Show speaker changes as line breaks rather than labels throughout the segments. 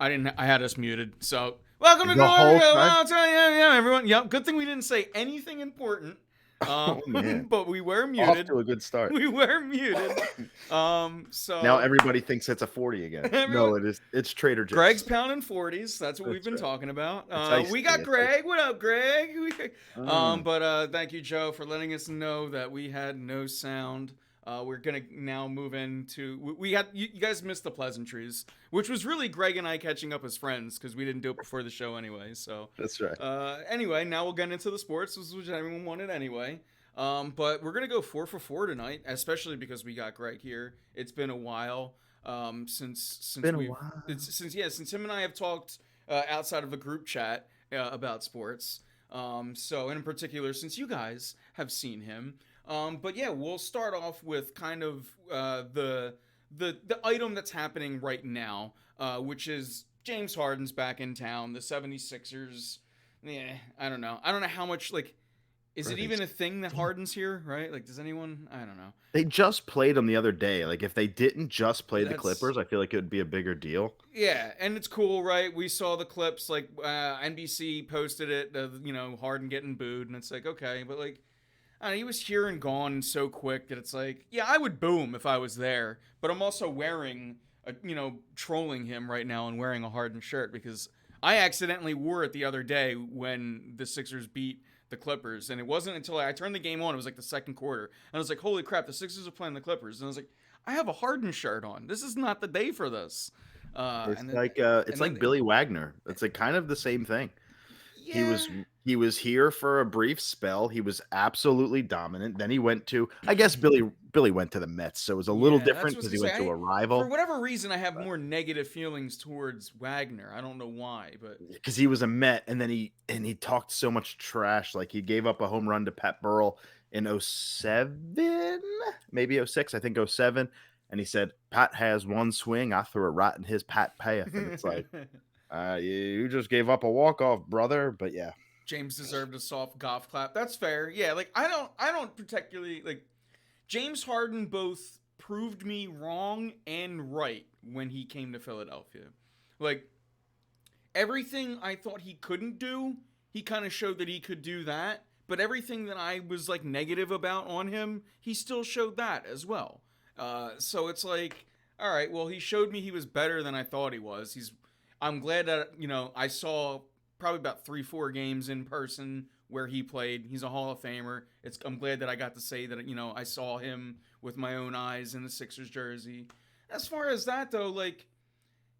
I didn't. I had us muted. So welcome to
The
Glory.
whole time?
Well, yeah, everyone. Yep. Good thing we didn't say anything important.
Oh, man.
But we were
Off
muted.
to a good start.
We were muted.
Now
So
everybody thinks it's a 40 again.
everyone,
No, it's Trader
Greg's
Joe's.
pounding 40s. That's what we've
That's
been
right.
talking about.
It's iced
We
tea,
got
it's iced
Greg. What up, Greg?
Mm.
But thank you, Joe, for letting us know that we had no sound. We're gonna now move into we had you guys missed the pleasantries, which was really Greg and I catching up as friends because we didn't do it before the show anyway. So
That's right.
anyway, now we'll get into the sports, which everyone wanted anyway. But we're gonna go 4 for 4 tonight, especially because we got Greg here. It's been a while
It's
since
been a
we've
while.
since him and I have talked outside of a group chat about sports. So in particular, since you guys have seen him, but yeah, we'll start off with kind of the item that's happening right now, which is James Harden's back in town. The 76ers. Yeah, I don't know. I don't know how much like is
Bro,
it even a thing that Harden's here, right? Like, does anyone? I don't know.
they just played them the other day. Like, if they didn't just play the
That's
Clippers, I feel like it would be a bigger deal.
yeah, and it's cool, right? We saw the clips, like NBC posted it, Harden getting booed, and it's like okay, but like, I don't know, he was here and gone so quick that it's like, yeah, I would boo him if I was there, but I'm also trolling him right now and wearing a Harden shirt because I accidentally wore it the other day when the Sixers beat the Clippers, and it wasn't until I turned the game on, it was like the second quarter, and I was like, holy crap, the Sixers are playing the Clippers, and I was like, I have a Harden shirt on. This is not the day for this.
It's
And then
like
and then
Billy Wagner. It's like kind of the same thing. He
yeah,
was he was here for a brief spell. He was absolutely dominant. Then he went to I guess Billy went to the Mets, so it was a little
yeah, that's
different
what I was
because
gonna
he went
say.
to a
For
rival.
whatever reason, I have more negative feelings towards Wagner. I don't know why, but
Because he was a Met, and then he talked so much trash. Like he gave up a home run to Pat Burrell in '07, maybe '06, I think '07, and he said, "Pat has one swing. I threw it right in his Pat path," and it's like, you just gave up a walk off, brother. But yeah,
James deserved a soft golf clap. That's fair. Yeah, like I don't particularly like James Harden both proved me wrong and right when he came to Philadelphia. Like everything I thought he couldn't do, he kind of showed that he could do that. But everything that I was like negative about on him, he still showed that as well. So it's like, all right, well, he showed me he was better than I thought he was. I'm glad that I saw probably about 3-4 games in person where he played. He's a Hall of Famer. I'm glad that I got to say that I saw him with my own eyes in the Sixers jersey. As far as that though, like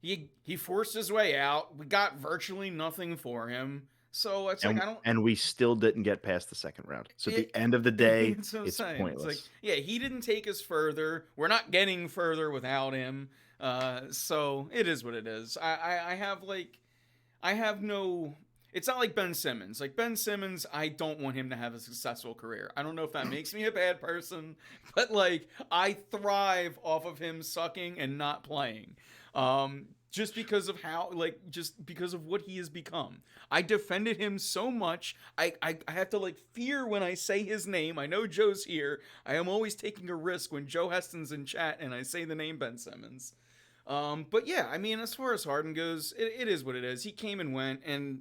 he forced his way out. We got virtually nothing for him. So it's like
and
I don't.
and we still didn't get past the second round. So at the
It,
end of the day,
it's what I'm
it's
saying. It's like
pointless.
yeah, he didn't take us further. We're not getting further without him. So it is what it is. I have like I have no. It's not like Ben Simmons. Like Ben Simmons, I don't want him to have a successful career. I don't know if that makes me a bad person, but like I thrive off of him sucking and not playing. Just because of how just because of what he has become. I defended him so much. I have to like fear when I say his name. I know Joe's here. I am always taking a risk when Joe Heston's in chat and I say the name Ben Simmons. But yeah, I mean, as far as Harden goes, it is what it is. He came and went, and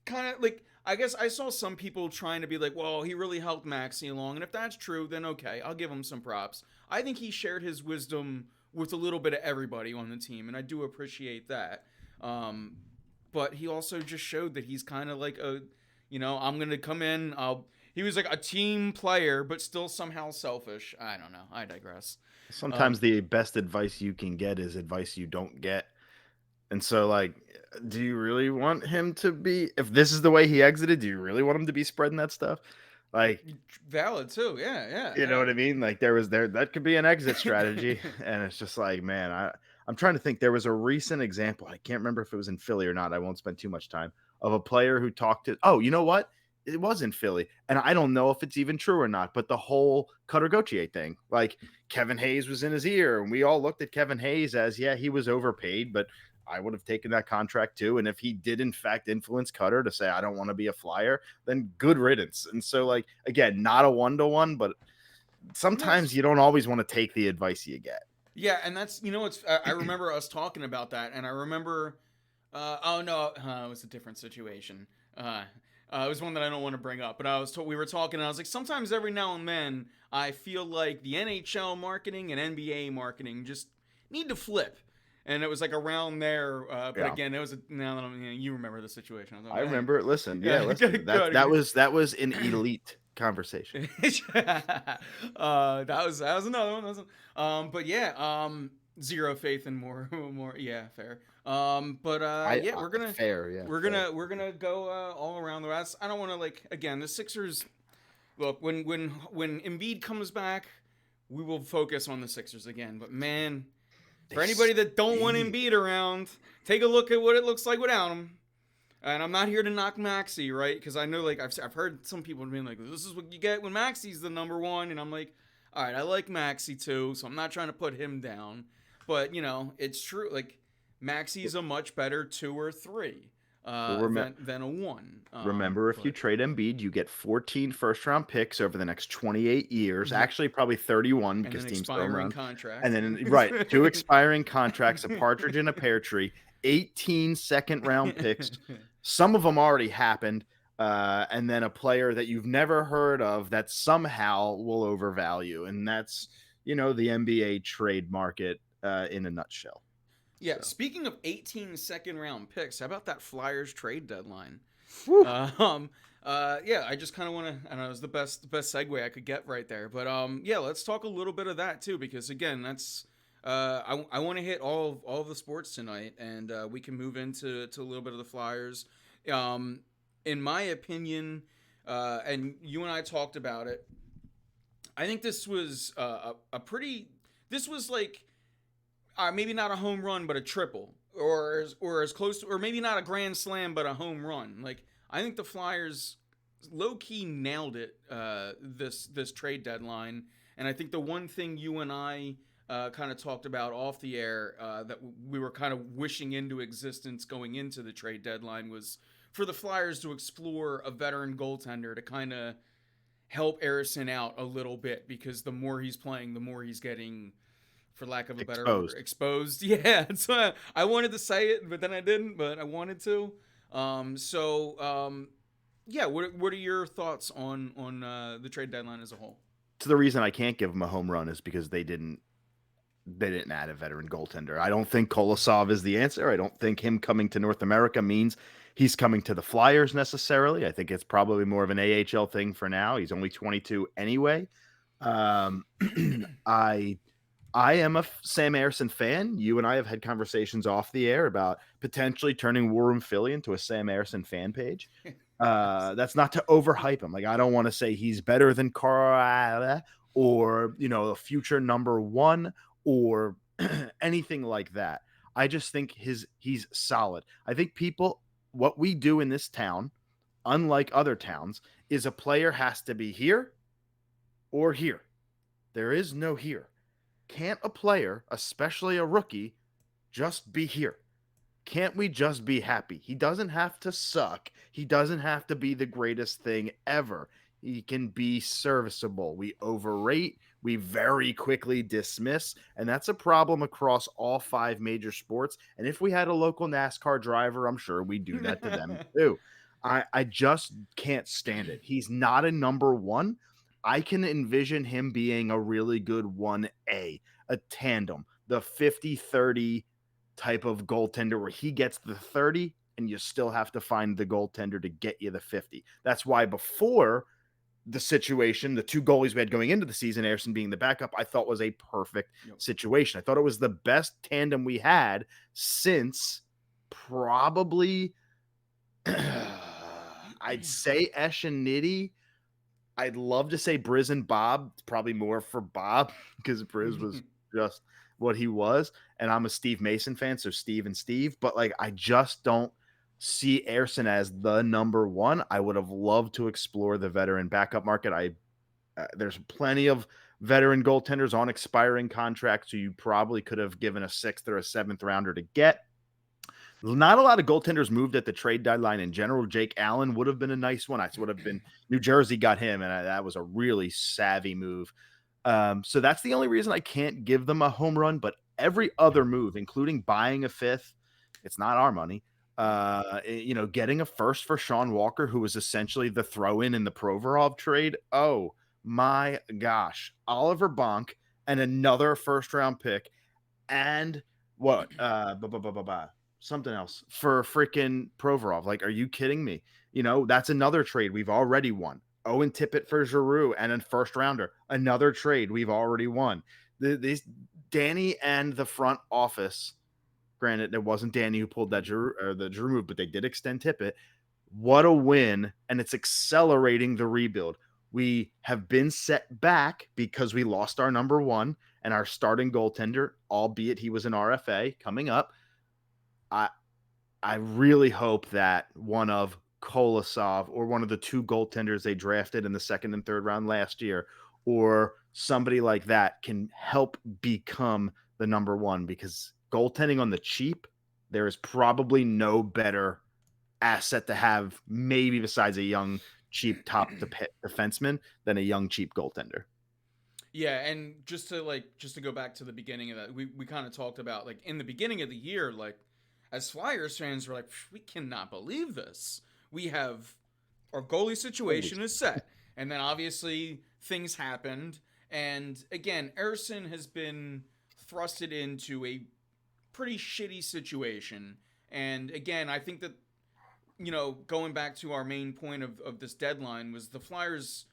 kind of like I guess I saw some people trying to be like, well, he really helped Maxi along, and if that's true, then okay, I'll give him some props. I think he shared his wisdom with a little bit of everybody on the team, and I do appreciate that. Um, but he also just showed that he's kind of like I'm gonna come in. He was like a team player, but still somehow selfish. I don't know. I digress. Um,
Sometimes the best advice you can get is advice you don't get. And so, like, do you really want him to be if this is the way he exited, do you really want him to be spreading that stuff? Like,
Valid too. Yeah,
you know what I
yeah.
mean? Like, there that could be an exit strategy, and it's just like, man, I'm trying to think. There was a recent example. I can't remember if it was in Philly or not. I won't spend too much time of a player who talked to. Oh, you know what? It was in Philly, and I don't know if it's even true or not. But the whole Cutter Gauthier thing, like Kevin Hayes was in his ear, and we all looked at Kevin Hayes as, yeah, he was overpaid, but I would have taken that contract too. And if he did in fact influence Cutter to say I don't want to be a flyer, then good riddance. And so, like, again, not a 1-to-1, but sometimes
That's
you don't always want to take the advice you get.
Yeah, and that's it's. I remember us talking about that, and I remember. Oh no, it was a different situation. It was one that I don't want to bring up, but we were talking, and I was like, sometimes every now and then, I feel like the NHL marketing and NBA marketing just need to flip. And it was like around there, but
Yeah.
again, it was now that you remember the situation. I was
I
like,
remember it. Listen, yeah,
yeah,
listen. That was an elite conversation.
That was another one. But yeah, zero faith in more. Yeah, fair. But yeah,
Fair, yeah, fair.
we're gonna go all around the rest. I don't want to again the Sixers. Look, when Embiid comes back, we will focus on the Sixers again. But man,
They
for anybody that don't want
stink.
Embiid around, take a look at what it looks like without him. And I'm not here to knock Maxi, right? Because I know, I've heard some people being like, "This is what you get when Maxi's the number one," and I'm like, "All right, I like Maxi too, so I'm not trying to put him down." But it's true. Like Maxi's a much better 2 or 3
Well,
than a 1.
remember, if you
But
trade Embiid, you get 14 first-round picks over the next 28 years.
yeah,
Actually, probably 31
and
because
an
teams throw them
expiring
around. And
contract.
then, right, 2 expiring contracts, a partridge in a pear tree, 18 second-round picks. Some of them already happened. And then a player that you've never heard of that somehow will overvalue. And that's, the NBA trade market in a nutshell.
Yeah,
So,
speaking of 18 second round picks, how about that Flyers trade deadline?
whew.
Yeah, I just kind of want to. I don't know, it was the best segue I could get right there. But yeah, let's talk a little bit of that too, because again, that's I want to hit all of the sports tonight, and we can move into a little bit of the Flyers. Um, in my opinion, and you and I talked about it. I think this was a pretty. This was like maybe not a home run, but a triple, or as close to, or maybe not a grand slam, but a home run. Like I think the Flyers low key nailed it this trade deadline, and I think the one thing you and I kind of talked about off the air that we were kind of wishing into existence going into the trade deadline was for the Flyers to explore a veteran goaltender to kind of help Harrison out a little bit, because the more he's playing, the more he's getting, for lack of a better word,
Exposed.
exposed. Yeah, so I wanted to say it, but then I didn't. But I wanted to. Yeah. What are your thoughts on the trade deadline as a whole?
So the reason I can't give them a home run is because they didn't add a veteran goaltender. I don't think Kolosov is the answer. I don't think him coming to North America means he's coming to the Flyers necessarily. I think it's probably more of an AHL thing for now. He's only 22 anyway. Um, I I am a Sam Harrison fan. You and I have had conversations off the air about potentially turning War Room Philly into a Sam Harrison fan page. That's not to overhype him. Like, I don't want to say he's better than Carl or, a future number one or anything like that. I just think he's solid. I think what we do in this town, unlike other towns, is a player has to be here or here. There is no here. Can't a player, especially a rookie, just be here? Can't we just be happy? He doesn't have to suck. He doesn't have to be the greatest thing ever. He can be serviceable. We overrate, we very quickly dismiss, and that's a problem across all 5 major sports. And if we had a local NASCAR driver, I'm sure we'd do that to them too. I just can't stand it. He's not a number one. I can envision him being a really good 1A, a tandem, the 50-30 type of goaltender where he gets the 30 and you still have to find the goaltender to get you the 50. That's why before the situation, the 2 goalies we had going into the season, Anderson being the backup, I thought was a perfect situation. I thought it was the best tandem we had since probably I'd say Esh and Nitty. I'd love to say Briz and Bob. It's probably more for Bob because Briz was just what he was. And I'm a Steve Mason fan, so Steve and Steve. But I just don't see Ayrson as the number one. I would have loved to explore the veteran backup market. There's plenty of veteran goaltenders on expiring contracts who you probably could have given a 6th or a 7th rounder to get. Not a lot of goaltenders moved at the trade deadline in general. Jake Allen would have been a nice one. I would have been New Jersey got him, and that was a really savvy move. So that's the only reason I can't give them a home run. But every other move, including buying a fifth, it's not our money. Getting a first for Sean Walker, who was essentially the throw in the Provorov trade. Oh my gosh, Oliver Bonk and another first round pick, and what? Something else for freaking Provorov. Like, are you kidding me? That's another trade we've already won. Owen Tippett for Giroux and a first rounder. Another trade we've already won. These Danny and the front office. Granted, it wasn't Danny who pulled that the Giroux move, but they did extend Tippett. What a win, and it's accelerating the rebuild. We have been set back because we lost our number one and our starting goaltender, albeit he was an RFA coming up. I I really hope that one of Kolosov or one of the two goaltenders they drafted in the second and third round last year, or somebody like that can help become the number one, because goaltending on the cheap, there is probably no better asset to have, maybe besides a young, cheap defenseman, than a young, cheap goaltender.
Yeah, and just to go back to the beginning of that, we kind of talked about like in the beginning of the year, like as Flyers fans were like, we cannot believe this. We have our goalie situation is set, and then obviously things happened, and again, Ersson has been thrusted into a pretty shitty situation, and again, I think that going back to our main point of this deadline was the Flyers.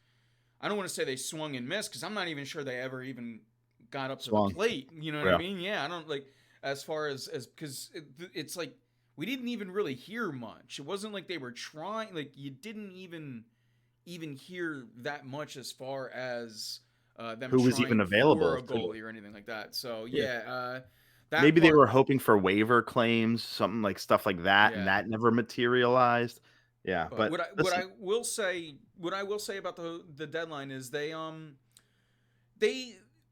I don't want to say they swung and missed because I'm not even sure they ever even got up to the plate. You know what I mean? Yeah, I don't like as far as because it's like we didn't even really hear much. It wasn't like they were trying. Like you didn't even hear that much as far as them
Who was even
trying
available
for a goalie or anything like that. So that
maybe they
part.
were hoping for waiver claims, something like stuff like that, and
Yeah.
that never materialized. Yeah,
But
but
what I what
listen,
I will say what I will say about the deadline is they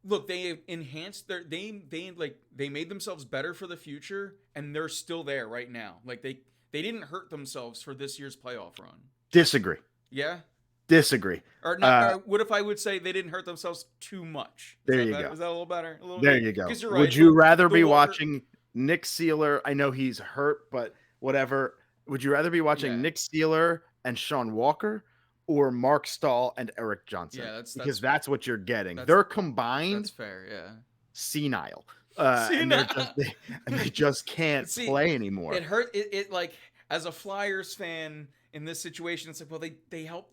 look, they enhanced they made themselves better for the future, and they're still there right now. Like they didn't hurt themselves for this year's playoff run.
disagree.
Yeah.
Disagree.
Or not? Or what if I would say they didn't hurt themselves too much? Is
There
that
you
better?
go.
Is that a little better? A little
There you go.
because you're
Would
right.
you rather
The
be
Walker.
watching Nick Seeler? I know he's hurt, but whatever. Would you rather be watching
Yeah.
Nick Seeler and Sean Walker, or Mark Stahl and Eric Johnson?
Yeah.
Because that's what you're getting.
That's
They're combined
that's fair. Yeah.
senile,
See
and
now.
they just can't
See,
play anymore.
it hurt. It like as a Flyers fan in this situation, it's like, well, they help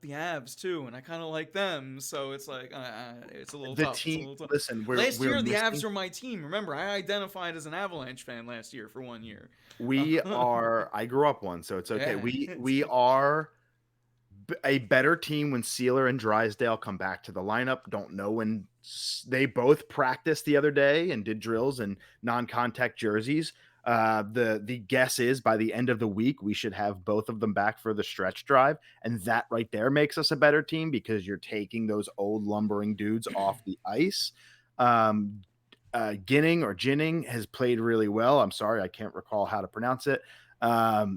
the Avs too, and I kind of like them, so it's like it's a little
The
tough. It's a
team,
little tough.
listen,
Last
we're
year, the Avs
missing.
were my team. Remember, I identified as an Avalanche fan last year for 1 year.
We are. I grew up one, so it's okay.
Yeah.
We are a better team when Sealer and Drysdale come back to the lineup. Don't know when they both practiced the other day and did drills and non-contact jerseys. The guess is by the end of the week we should have both of them back for the stretch drive, and that right there makes us a better team because you're taking those old lumbering dudes off the ice. Um, Ginning has played really well. I'm sorry, I can't recall how to pronounce it.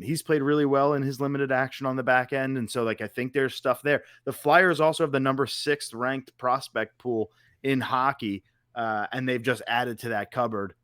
He's played really well in his limited action on the back end. And so, like, I think there's stuff there. The Flyers also have the number 6th ranked prospect pool in hockey, and they've just added to that cupboard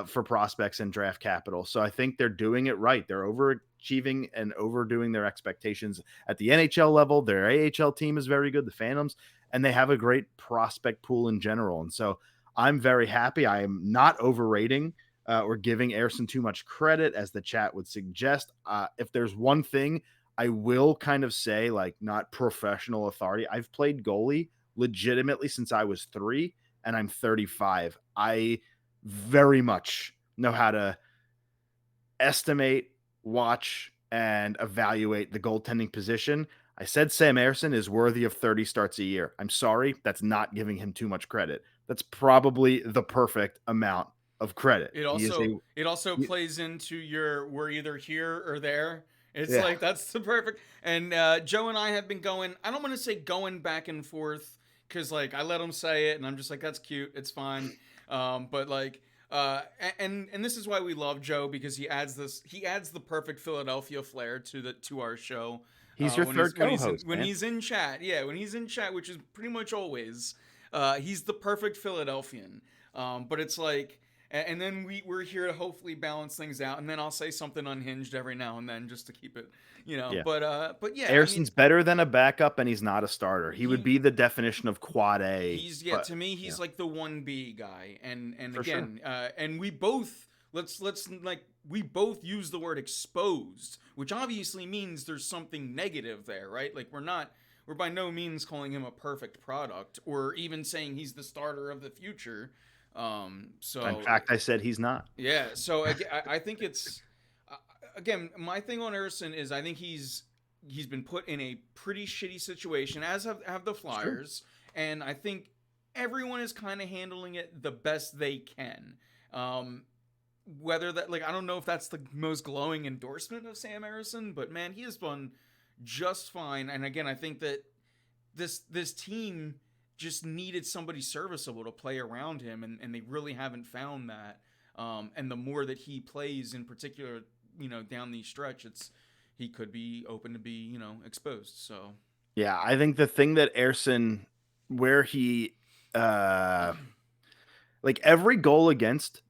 for prospects and draft capital. So I think they're doing it right. They're overachieving and overdoing their expectations at the NHL level. Their AHL team is very good, the Phantoms, and they have a great prospect pool in general. And so I'm very happy. I am not overrating or giving Ersson too much credit, as the chat would suggest. If there's one thing I will kind of say, like, not professional authority, I've played goalie legitimately since I was 3, and I'm 35. I very much know how to estimate, watch, and evaluate the goaltending position. I said Sam Ersson is worthy of 30 starts a year. I'm sorry, that's not giving him too much credit. That's probably the perfect amount of credit.
It
He is a
also plays into your we're either here or there. It's
yeah.
like that's the perfect. And Joe and I have been going. I don't want to say going back and forth because like I let him say it, and I'm just like that's cute. It's fine. But like and this is why we love Joe because he adds the perfect Philadelphia flair to our show.
He's your third co-host,
when
man.
he's in chat, yeah, when he's in chat, which is pretty much always. He's the perfect Philadelphian. But it's like, and then we're here to hopefully balance things out, and then I'll say something unhinged every now and then just to keep it, you know.
Yeah.
But yeah, I mean,
Ayerson's better than a backup, and he's not a starter. He would
he
be the definition of quad A,
he's yeah,
but
to me
yeah,
he's like the 1B guy. And
for sure.
again, and we both let's like we both use the word exposed, which obviously means there's something negative there, right? Like we're by no means calling him a perfect product or even saying he's the starter of the future.
In
So
fact, I said he's not.
yeah, so I think it's uh, again, my thing on Erson is I think he's been put in a pretty shitty situation, as have the
Sure.
Flyers, and I think everyone is kind of handling it the best they can. Um, Whether that, like, I don't know if that's the most glowing endorsement of Sam Harrison, but man, he has done just fine. And again, I think that this team just needed somebody serviceable to play around him, and they really haven't found that. And the more that he plays, in particular, down the stretch, he could be open to be exposed. So
Yeah, I think the thing that Ayrson, where he, uh, like every goal against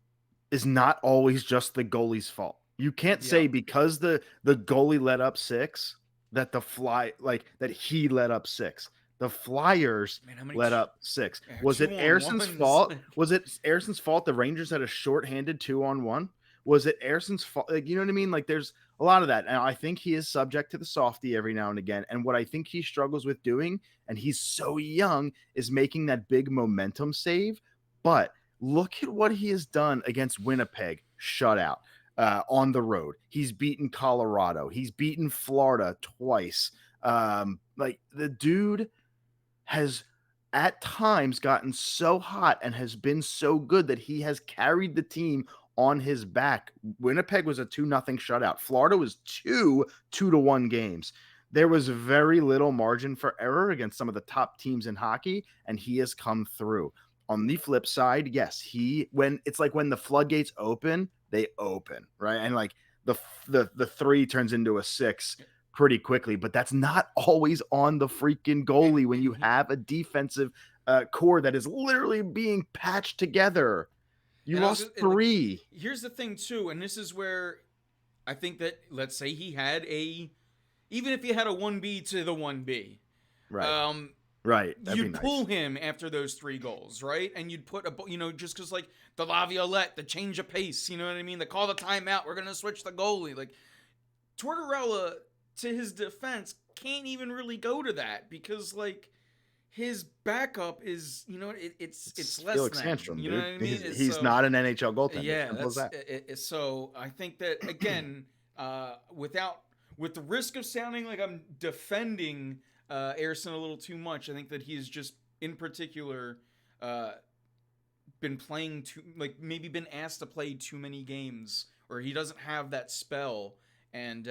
is not always just the goalie's fault. You can't say
yep.
because the goalie let up 6 that that he let up 6. The Flyers
Man, how many
let up 6. Was it
two on
Ayerson's
ones?
fault? Was it Ayerson's fault the Rangers had a shorthanded 2-on-1? Was it Ayerson's fault? Like, you know what I mean? Like there's a lot of that. And I think he is subject to the softy every now and again. And what I think he struggles with doing, and he's so young, is making that big momentum save. But look at what he has done against Winnipeg, shutout, on the road. He's beaten Colorado. He's beaten Florida twice. Like the dude has at times gotten so hot and has been so good that he has carried the team on his back. Winnipeg was a 2-0 shutout. Florida was 2-1 games. There was very little margin for error against some of the top teams in hockey, and he has come through. On the flip side, yes, when it's like when the floodgates open, they open, right? And like the 3 turns into a 6 pretty quickly, but that's not always on the freaking
and
goalie when
and
you have a defensive core that is literally being patched together. You
I was
lost
just, like,
3.
here's the thing too, and this is where I think that, let's say he had even if he had a 1B to the 1B,
Right.
um,
Right. That'd be
you'd pull
nice.
him after those 3 goals, right? And you'd put just because, like, the Laviolette, the change of pace, you know what I mean? The call the timeout, we're gonna switch the goalie. Like, Tortorella, to his defense, can't even really go to that because, like, his backup is, it's
It's
less
Felix
than,
Sandstrom,
you know what
dude.
I mean?
He's not an NHL goaltender.
Yeah,
Simple as
that's
that.
so I think that, again, without with the risk of sounding like I'm defending Ayrson a little too much, I think that he is just, in particular, uh, been playing too, like, maybe been asked to play too many games, or he doesn't have that spell, and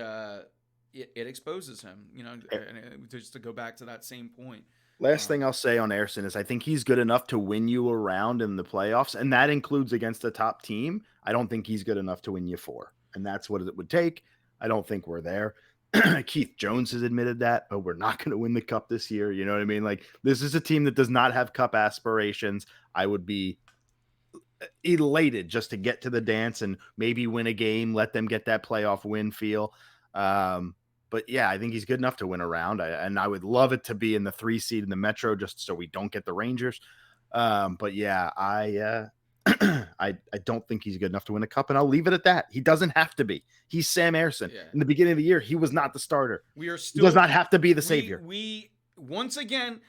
it exposes him. And just to go back to that same point.
Last
Um,
thing I'll say on Ayrson is I think he's good enough to win you around in the playoffs, and that includes against a top team. I don't think he's good enough to win you 4, and that's what it would take. I don't think we're there. Keith Jones has admitted that, but we're not going to win the cup this year. You know what I mean? Like, this is a team that does not have cup aspirations. I would be elated just to get to the dance and maybe win a game, let them get that playoff win feel. But yeah, I think he's good enough to win a round. And I would love it to be in the 3 seed in the Metro just so we don't get the Rangers. But yeah, I don't think he's good enough to win a cup, and I'll leave it at that. He doesn't have to be. He's Sam Ayrson.
yeah,
In the beginning of the year, he was not the starter.
we are
He does
still
not have to be the savior.
we once again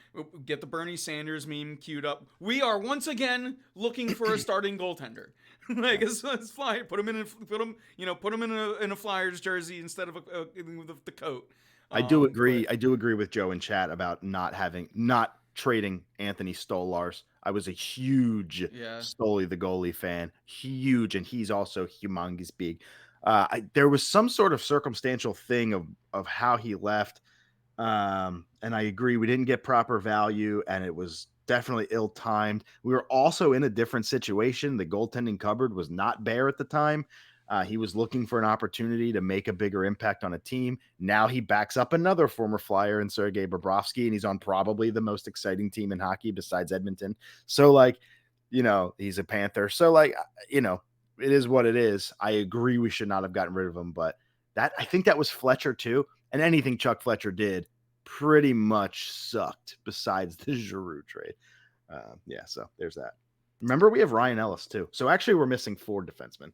get the Bernie Sanders meme queued up. We are once again looking for a starting goaltender. Like, it's fine. Put him in a Flyers jersey instead of the coat.
I do
But
agree. I do agree with Joe in chat about not trading Anthony Stolarz. I was a huge
yeah,
Stoli the goalie fan, huge, and he's also humongous big. There was some sort of circumstantial thing of how he left, and I agree we didn't get proper value, and it was definitely ill timed. We were also in a different situation. The goaltending cupboard was not bare at the time. He was looking for an opportunity to make a bigger impact on a team. Now he backs up another former Flyer in Sergei Bobrovsky, and he's on probably the most exciting team in hockey besides Edmonton. So, like, he's a Panther. So, like, it is what it is. I agree we should not have gotten rid of him, but I think that was Fletcher too. And anything Chuck Fletcher did pretty much sucked besides the Giroux trade. Yeah, so there's that. Remember, we have Ryan Ellis too. So actually, we're missing 4 defensemen.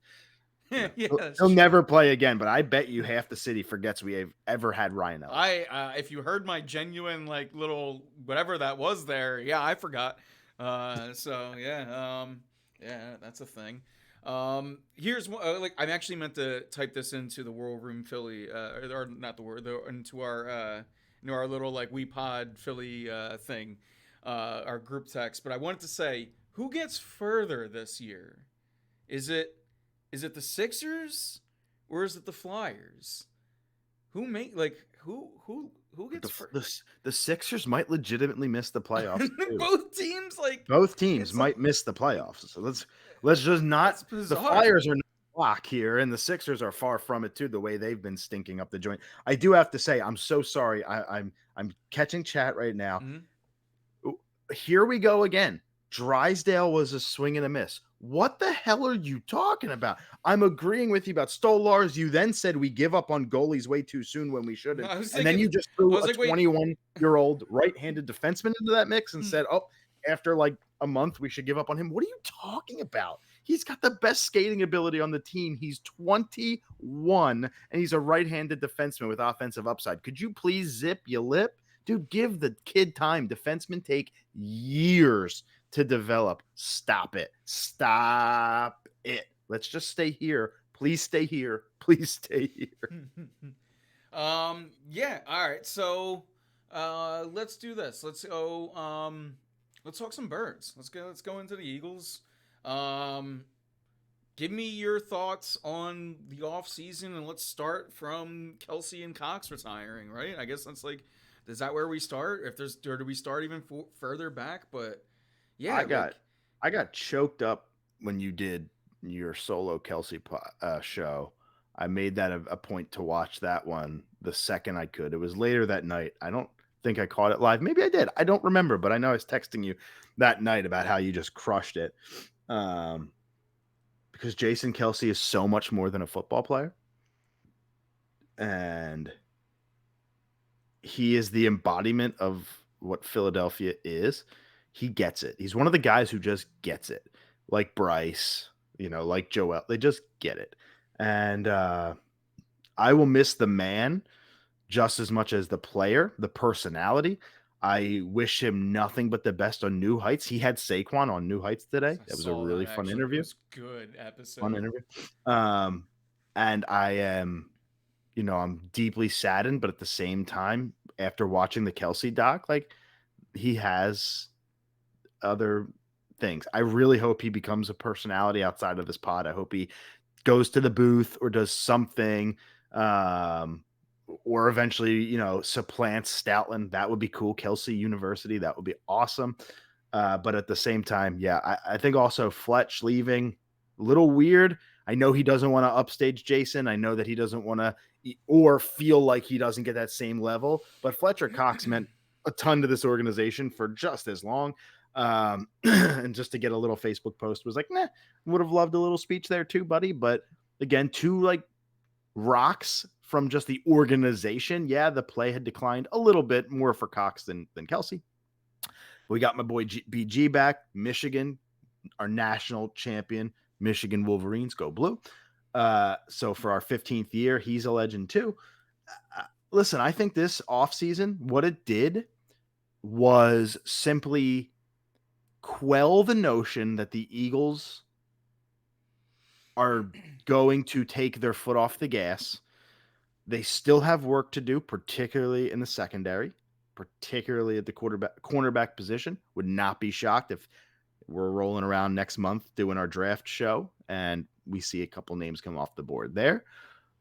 Yeah,
He'll never play again, but I bet you half the city forgets we have ever had Ryan Ellis.
If you heard my genuine like little whatever that was there, yeah, I forgot. So yeah, that's a thing. Here's like I'm actually meant to type this into the War Room Philly, or not the word, into our little like We Pod Philly thing, our group text. But I wanted to say, who gets further this year? Is it the Sixers or is it the Flyers? Who gets
the Sixers might legitimately miss the playoffs too.
Both
teams might miss the playoffs. So let's just not. The Flyers are not block here, and the Sixers are far from it too. The way they've been stinking up the joint. I do have to say, I'm so sorry. I'm catching chat right now.
Mm-hmm.
Here we go again. Drysdale was a swing and a miss. What the hell are you talking about? I'm agreeing with you about Stolars. You then said we give up on goalies way too soon when we shouldn't. And then you just threw a 21-year-old right-handed defenseman into that mix and said, oh, after like a month, we should give up on him. What are you talking about? He's got the best skating ability on the team. He's 21, and he's a right-handed defenseman with offensive upside. Could you please zip your lip? Dude, give the kid time. Defensemen take years to develop. Stop it. Let's just stay here. Please stay here. Please stay here.
Yeah. All right. So, let's do this. Let's go. Let's talk some birds. Let's go into the Eagles. Give me your thoughts on the off season, and let's start from Kelsey and Cox retiring. Right. I guess that's like, is that where we start? Or do we start even further back? But yeah,
I got choked up when you did your solo Kelsey show. I made that a point to watch that one the second I could. It was later that night. I don't think I caught it live. Maybe I did. I don't remember, but I know I was texting you that night about how you just crushed it. Because Jason Kelsey is so much more than a football player. And he is the embodiment of what Philadelphia is. He gets it. He's one of the guys who just gets it. Like Bryce, like Joel. They just get it. And I will miss the man just as much as the player, the personality. I wish him nothing but the best on New Heights. He had Saquon on New Heights today. That was a really fun interview. It was
good episode.
Fun interview. And I am, I'm deeply saddened, but at the same time, after watching the Kelsey doc, like, he has other things. I really hope he becomes a personality outside of this pod. I hope he goes to the booth or does something, or eventually, supplants Stoutland. That would be cool. Kelsey University, that would be awesome. But at the same time, yeah, I think also Fletch leaving, a little weird. I know he doesn't want to upstage Jason. I know that he doesn't want to or feel like he doesn't get that same level. But Fletcher Cox meant a ton to this organization for just as long. And just to get a little Facebook post was like, nah, would have loved a little speech there too, buddy. But again, 2 like rocks from just the organization. Yeah, the play had declined a little bit more for Cox than Kelsey. We got my boy BG back, Michigan, our national champion, Michigan Wolverines, go blue. So for our 15th year, he's a legend too. Listen, I think this offseason, what it did was simply quell the notion that the Eagles are going to take their foot off the gas. They still have work to do, particularly in the secondary, particularly at the cornerback position. Would not be shocked if we're rolling around next month doing our draft show and we see a couple names come off the board there.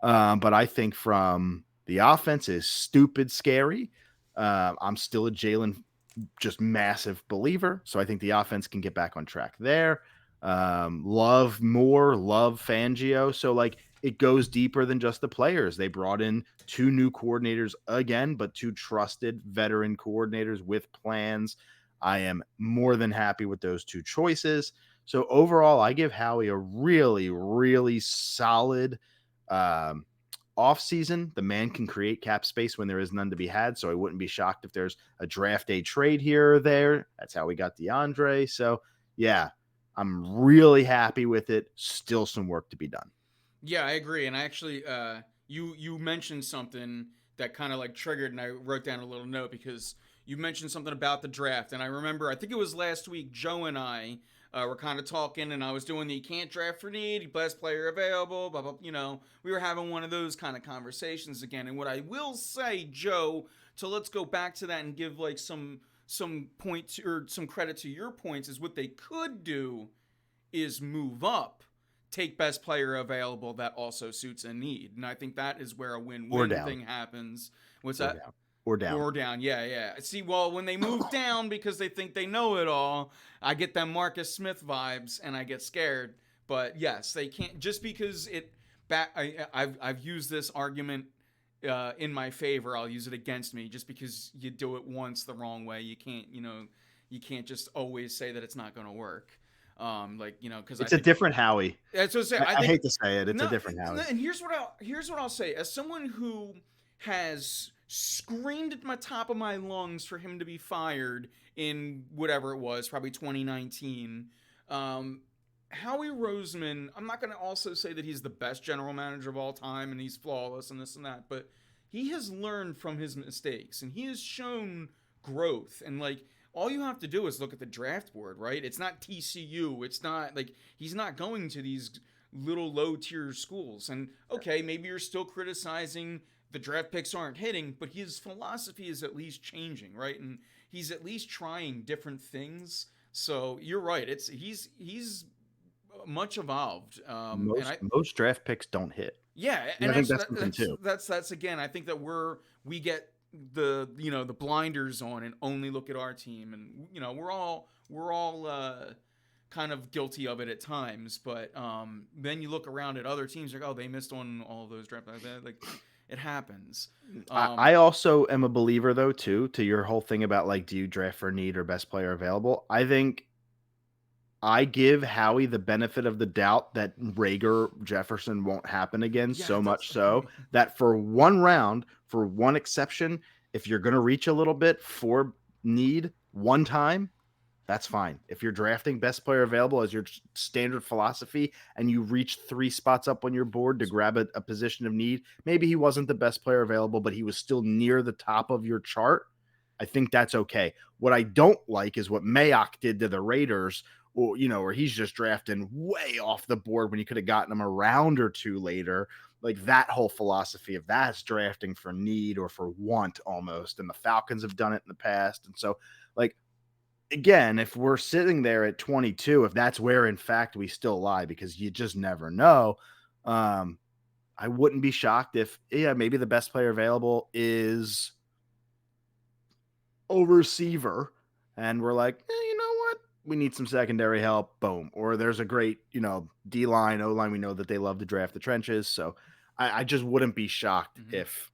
But I think from the offense is stupid scary. I'm still a Jalen just massive believer. So I think the offense can get back on track there. Love Fangio. So like it goes deeper than just the players. They brought in two new coordinators again, but two trusted veteran coordinators with plans. I am more than happy with those two choices. So overall, I give Howie a really, really solid um, off season. The man can create cap space when there is none to be had. So I wouldn't be shocked if there's a draft day trade here or there. That's how we got DeAndre. So yeah, I'm really happy with it. Still some work to be done.
Yeah, I agree. And I actually, you mentioned something that kind of like triggered, and I wrote down a little note because you mentioned something about the draft, and I remember I think it was last week. Joe and I were kind of talking, and I was doing the you can't draft for need, best player available, blah blah. We were having one of those kind of conversations again. And what I will say, Joe, so let's go back to that and give like some point or some credit to your points is what they could do is move up, take best player available that also suits a need. And I think that is where a
Or
win-win
down.
thing happens. What's
Or
that?
down. Or down.
Or down. Yeah, yeah. See, well, when they move down because they think they know it all, I get them Marcus Smith vibes and I get scared. But yes, they can't just because it back I've used this argument in my favor, I'll use it against me just because you do it once the wrong way. You can't just always say that it's not going to work. Because I
It's a
think
different Howie.
that's what I'm saying.
I,
I
I
think
hate to say it. It's a
no,
different Howie.
and here's what I'll say. As someone who has screamed at my top of my lungs for him to be fired in whatever it was, probably 2019. Howie Roseman, I'm not going to also say that he's the best general manager of all time and he's flawless and this and that, but he has learned from his mistakes and he has shown growth. And like, all you have to do is look at the draft board, right? It's not TCU. It's not like he's not going to these little low tier schools. And okay, maybe you're still criticizing the draft picks aren't hitting, but his philosophy is at least changing, right? And he's at least trying different things. So you're right. He's much evolved. And I
Most draft picks don't hit.
yeah,
And
and
I think that's something too.
that's again. I think that we get the blinders on and only look at our team, and we're all kind of guilty of it at times. But then you look around at other teams, like oh they missed on all of those draft like it happens.
I also am a believer though too to your whole thing about like do you draft for need or best player available. I think I give Howie the benefit of the doubt that Rager Jefferson won't happen again,
Yeah,
so
that's
much so that for one round, for one exception, if you're going to reach a little bit for need one time, that's fine. If you're drafting best player available as your standard philosophy and you reach 3 spots up on your board to grab a position of need, maybe he wasn't the best player available, but he was still near the top of your chart. I think that's okay. What I don't like is what Mayock did to the Raiders, or where he's just drafting way off the board when you could have gotten him a round or two later. Like that whole philosophy of that's drafting for need or for want almost. And the Falcons have done it in the past. And so, like, again, if we're sitting there at 22, if that's where in fact we still lie, because you just never know. I wouldn't be shocked if, yeah, maybe the best player available is a receiver, and we're like, you know what? We need some secondary help. Boom. Or there's a great, D line, O line. We know that they love to draft the trenches. So I just wouldn't be shocked
Mhm.
if,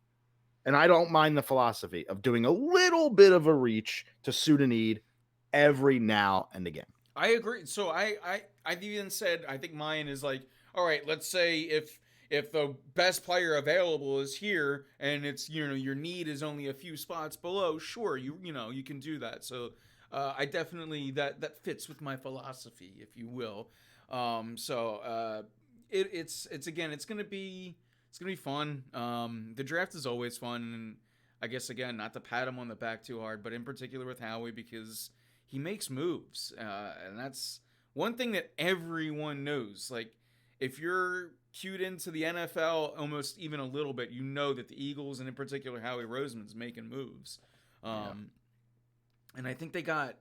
and I don't mind the philosophy of doing a little bit of a reach to suit a need every now and again.
I agree. So I even said I think mine is like, all right, let's say if the best player available is here and it's your need is only a few spots below, sure you can do that. So I definitely that fits with my philosophy, if you will. It's again it's gonna be fun. The draft is always fun, and I guess again not to pat him on the back too hard, but in particular with Howie because he makes moves, and that's one thing that everyone knows. Like, if you're cued into the NFL almost even a little bit, you know that the Eagles and in particular Howie Roseman's making moves.
Yeah.
And I think they got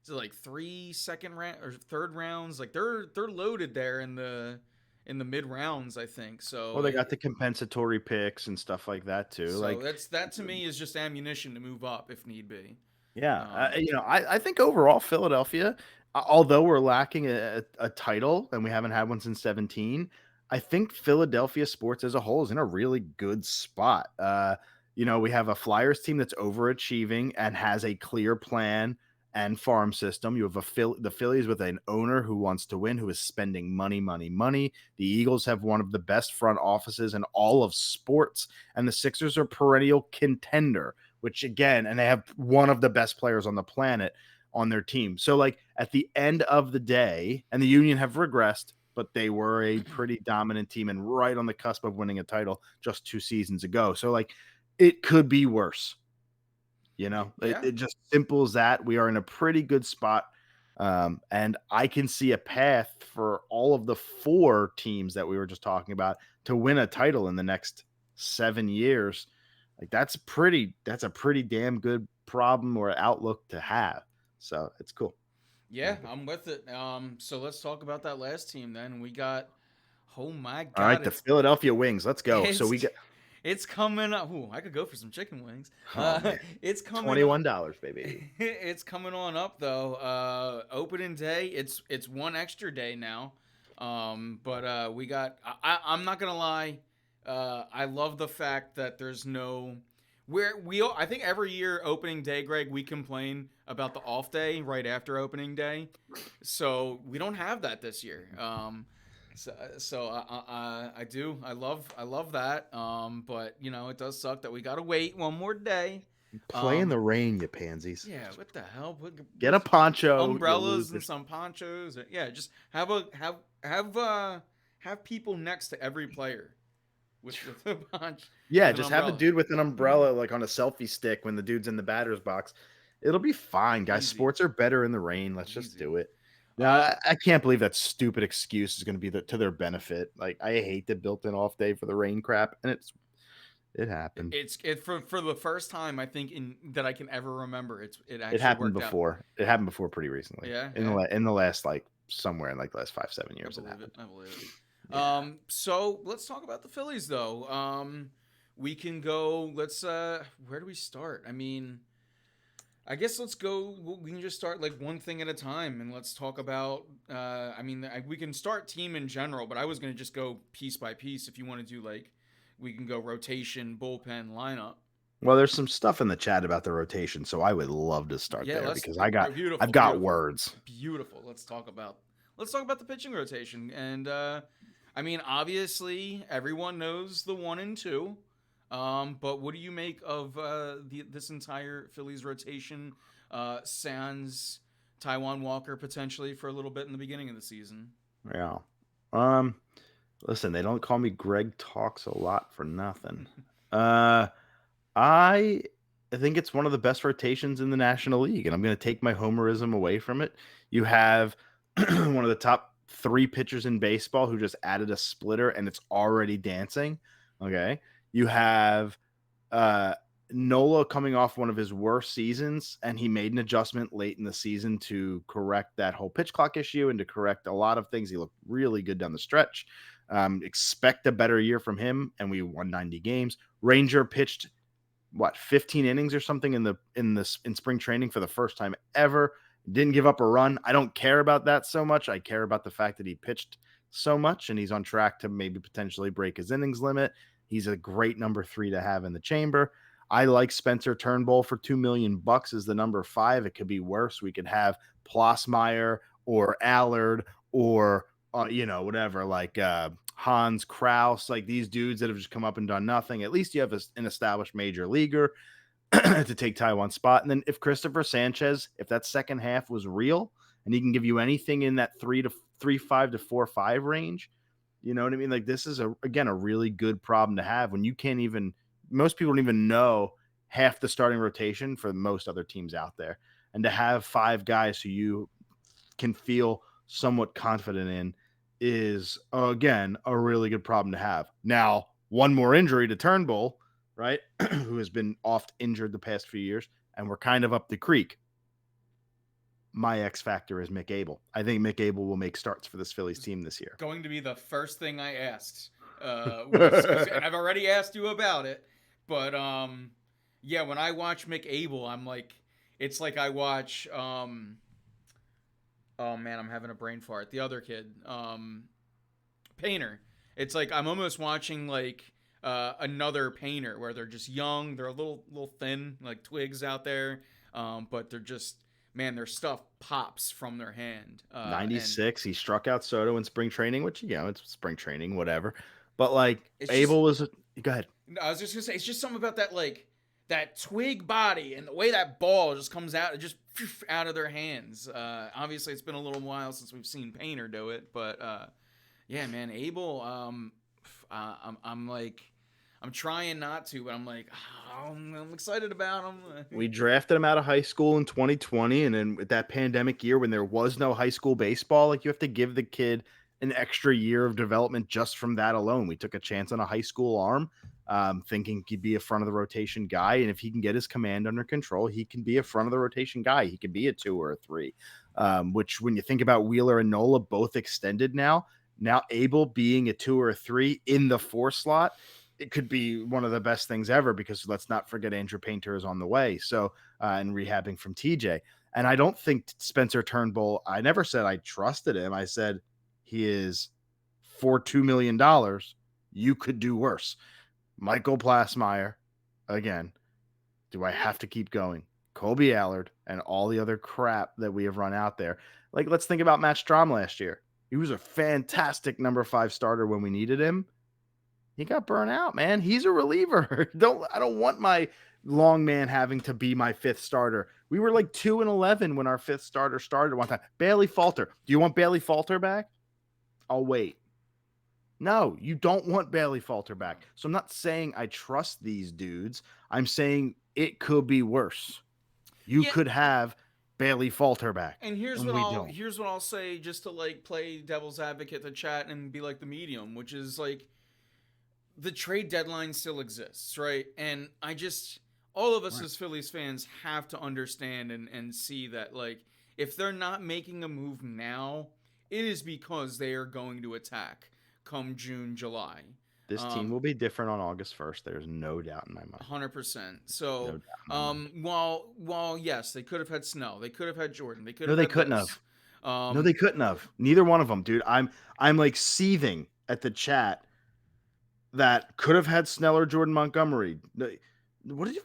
like 3 second round or third rounds. Like they're loaded there in the mid rounds. I think
Well,
so.
they got the compensatory picks and stuff like that too.
So
Like,
that to me is just ammunition to move up if need be.
yeah,
Um,
I think overall Philadelphia, Although we're lacking a title and we haven't had one since 17, I think Philadelphia sports as a whole is in a really good spot. We have a Flyers team that's overachieving and has a clear plan and farm system. You have the Phillies with an owner who wants to win, who is spending money, money, money. The Eagles have one of the best front offices in all of sports, and the Sixers are perennial contender, which again, and they have one of the best players on the planet on their team. So like at the end of the day, and the Union have regressed, but they were a pretty dominant team and right on the cusp of winning a title just 2 seasons ago. So like it could be worse.
Yeah.
It just simple as that. We are in a pretty good spot. And I can see a path for all of the 4 teams that we were just talking about to win a title in the next 7 years. Like that's a pretty damn good problem or outlook to have. So it's cool.
Yeah, I'm with it. So let's talk about that last team then. We got, oh my
All right,
God,
the Philadelphia Wings. Let's go. So we
it's
get
it's coming up. Ooh, I could go for some chicken wings.
oh man,
It's coming.
$21, baby.
It's coming on up though. Opening day. It's one extra day now. But we got. I'm not gonna lie. I love the fact that there's no. I think every year opening day, Greg, we complain about the off day right after opening day, so we don't have that this year. I love that. But it does suck that we gotta wait one more day.
Play in
Um,
the rain, you pansies.
yeah, what the hell?
Get a poncho, you
Umbrellas and
losers.
some ponchos. Yeah, just have people next to every player with a ponch
Yeah,
with an
just have a
umbrella.
dude with an umbrella like on a selfie stick when the dude's in the batter's box. It'll be fine, guys.
Easy,
Sports are better in the rain. Let's just
easy.
do it. Now,
Uh,
I can't believe that stupid excuse is going to be to their benefit. Like, I hate the built-in off day for the rain crap, and it happened.
it for the first time I think in that I can ever remember. It
It
actually
happened
worked out.
before. It happened before pretty recently.
Yeah,
In the
yeah.
in the last like somewhere in like the last 5 7
I
years, it
believe it.
happened.
I believe it.
Yeah.
So let's talk about the Phillies though. We can go. Let's. Where do we start? I mean, I guess let's go. We can just start like one thing at a time, and let's talk about. We can start team in general, but I was gonna just go piece by piece. If you want to do like, we can go rotation, bullpen, lineup.
Well, there's some stuff in the chat about the rotation, so I would love to start
Yeah,
there
let's.
because I've
Beautiful,
got
beautiful,
words.
beautiful. Let's talk about the pitching rotation, and I mean, obviously, everyone knows the 1 and 2. But what do you make of this entire Phillies rotation? Sans Taiwan Walker potentially for a little bit in the beginning of the season.
Yeah. Um. Listen, they don't call me Greg Talks a lot for nothing. Uh, I think it's one of the best rotations in the National League, and I'm going to take my homerism away from it. You have one of the top 3 pitchers in baseball who just added a splitter, and it's already dancing. Okay. You have uh, Nola coming off one of his worst seasons, and he made an adjustment late in the season to correct that whole pitch clock issue and to correct a lot of things. He looked really good down the stretch. Expect a better year from him, and we won 90 games. Ranger pitched 15 innings or something in spring training for the first time ever. Didn't give up a run. I don't care about that so much. I care about the fact that he pitched so much, and he's on track to maybe potentially break his innings limit. He's a great number 3 to have in the chamber. I like Spencer Turnbull for $2 million as the number 5. It could be worse. We could have Plossmeyer or Allard or whatever, like Hans Kraus, like these dudes that have just come up and done nothing. At least you have an established major leaguer to take Taiwan's spot. And then if Christopher Sanchez, if that second half was real and he can give you anything in that 3.5 to 4.5 range, you know what I mean? Like this is again a really good problem to have when you can't even, most people don't even know half the starting rotation for most other teams out there. And to have 5 guys who you can feel somewhat confident in is again a really good problem to have. Now, one more injury to Turnbull, right? Who has been oft injured the past few years, and we're kind of up the creek. My X factor is Mick Abel. I think Mick Abel will make starts for this Phillies team this year.
Going to be the first thing I asked. And I've already asked you about it, but yeah, when I watch Mick Abel, I'm like, it's like I watch oh man, I'm having a brain fart. The other kid, Painter. It's like I'm almost watching like another Painter where they're just young, they're a little thin, like twigs out there, but they're just man, their stuff pops from their hand, and
96, he struck out Soto in spring training, which, it's spring training, whatever. But like
it's just
Abel was, go ahead.
I was just gonna say it's just something about that like that twig body and the way that ball just comes out, it just out of their hands. Obviously, it's been a little while since we've seen Painter do it, but yeah, man, Abel. I'm like, I'm trying not to, but I'm like, oh, I'm excited about him.
We drafted him out of high school in 2020, and then with that pandemic year when there was no high school baseball, like you have to give the kid an extra year of development just from that alone. We took a chance on a high school arm, thinking he'd be a front of the rotation guy, and if he can get his command under control, he can be a front of the rotation guy. He could be a 2 or a 3. Which, when you think about Wheeler and Nola both extended now Abel being a 2 or a 3 in the 4 slot, it could be one of the best things ever, because let's not forget Andrew Painter is on the way. So, and rehabbing from TJ. And I don't think Spencer Turnbull, I never said I trusted him. I said he is for $2 million. You could do worse. Michael Plasmeyer, again, do I have to keep going? Kobe Allard and all the other crap that we have run out there. Like, let's think about Matt Strom last year. He was a fantastic number 5 starter when we needed him. He got burnt out, man. He's a reliever. I don't want my long man having to be my 5th starter. We were like 2-11 when our 5th starter started one time. Bailey Falter. Do you want Bailey Falter back? I'll wait. No, you don't want Bailey Falter back. So I'm not saying I trust these dudes. I'm saying it could be worse. You could have Bailey Falter back.
And here's what I'll say, just to like play devil's advocate to chat and be like the medium, which is like, the trade deadline still exists, right? And all of us as Phillies fans have to understand and see that, like, if they're not making a move now, it is because they are going to attack come June, July.
This team will be different on August 1st. There's no doubt in my mind.
100%. So, while yes, they could have had Snell, they could have had Jordan, they could
have.
No,
they couldn't have. No, they couldn't have. Neither one of them, dude. I'm like seething at the chat that could have had Snell or Jordan Montgomery. What are you?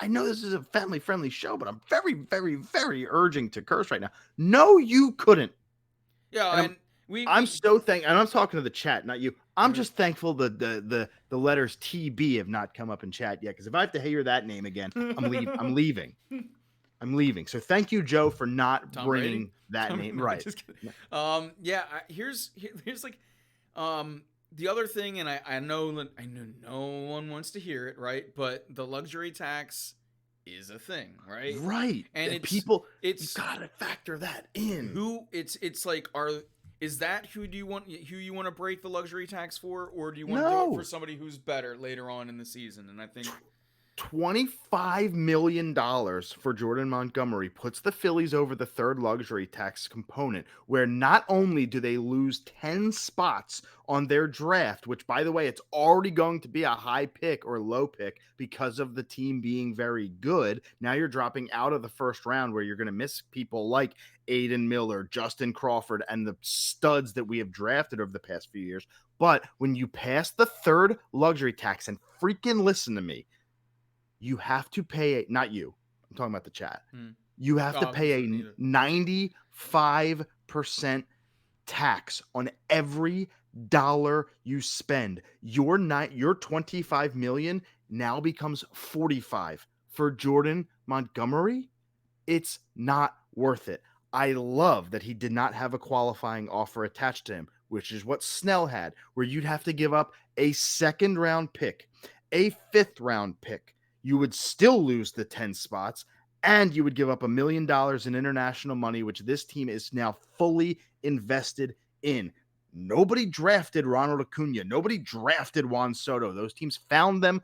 I know this is a family-friendly show, but I'm very, very, very urging to curse right now. No, you couldn't.
Yeah,
I'm so thankful, and I'm talking to the chat, not you. I'm just thankful the letters TB have not come up in chat yet, because if I have to hear that name again, I'm leaving. I'm leaving. So thank you, Joe, for not bringing that name. Right.
Just kidding. Here's like, the other thing, and I know no one wants to hear it, right? But the luxury tax is a thing, right?
Right.
And
you gotta factor that in.
It's like, is that who you want to break the luxury tax for, or do you want to do it for somebody who's better later on in the season? And I think
$25 million for Jordan Montgomery puts the Phillies over the 3rd luxury tax component, where not only do they lose 10 spots on their draft, which, by the way, it's already going to be a high pick or low pick because of the team being very good. Now you're dropping out of the 1st round, where you're going to miss people like Aiden Miller, Justin Crawford, and the studs that we have drafted over the past few years. But when you pass the 3rd luxury tax, and freaking listen to me, you have to pay not you. I'm talking about the chat. You have to pay a 95% tax on every dollar you spend. Your $25 million now becomes $45 for Jordan Montgomery. It's not worth it. I love that he did not have a qualifying offer attached to him, which is what Snell had, where you'd have to give up a 2nd round pick, a 5th round pick. You would still lose the 10 spots, and you would give up $1 million in international money, which this team is now fully invested in. Nobody drafted Ronald Acuna. Nobody drafted Juan Soto. Those teams found them.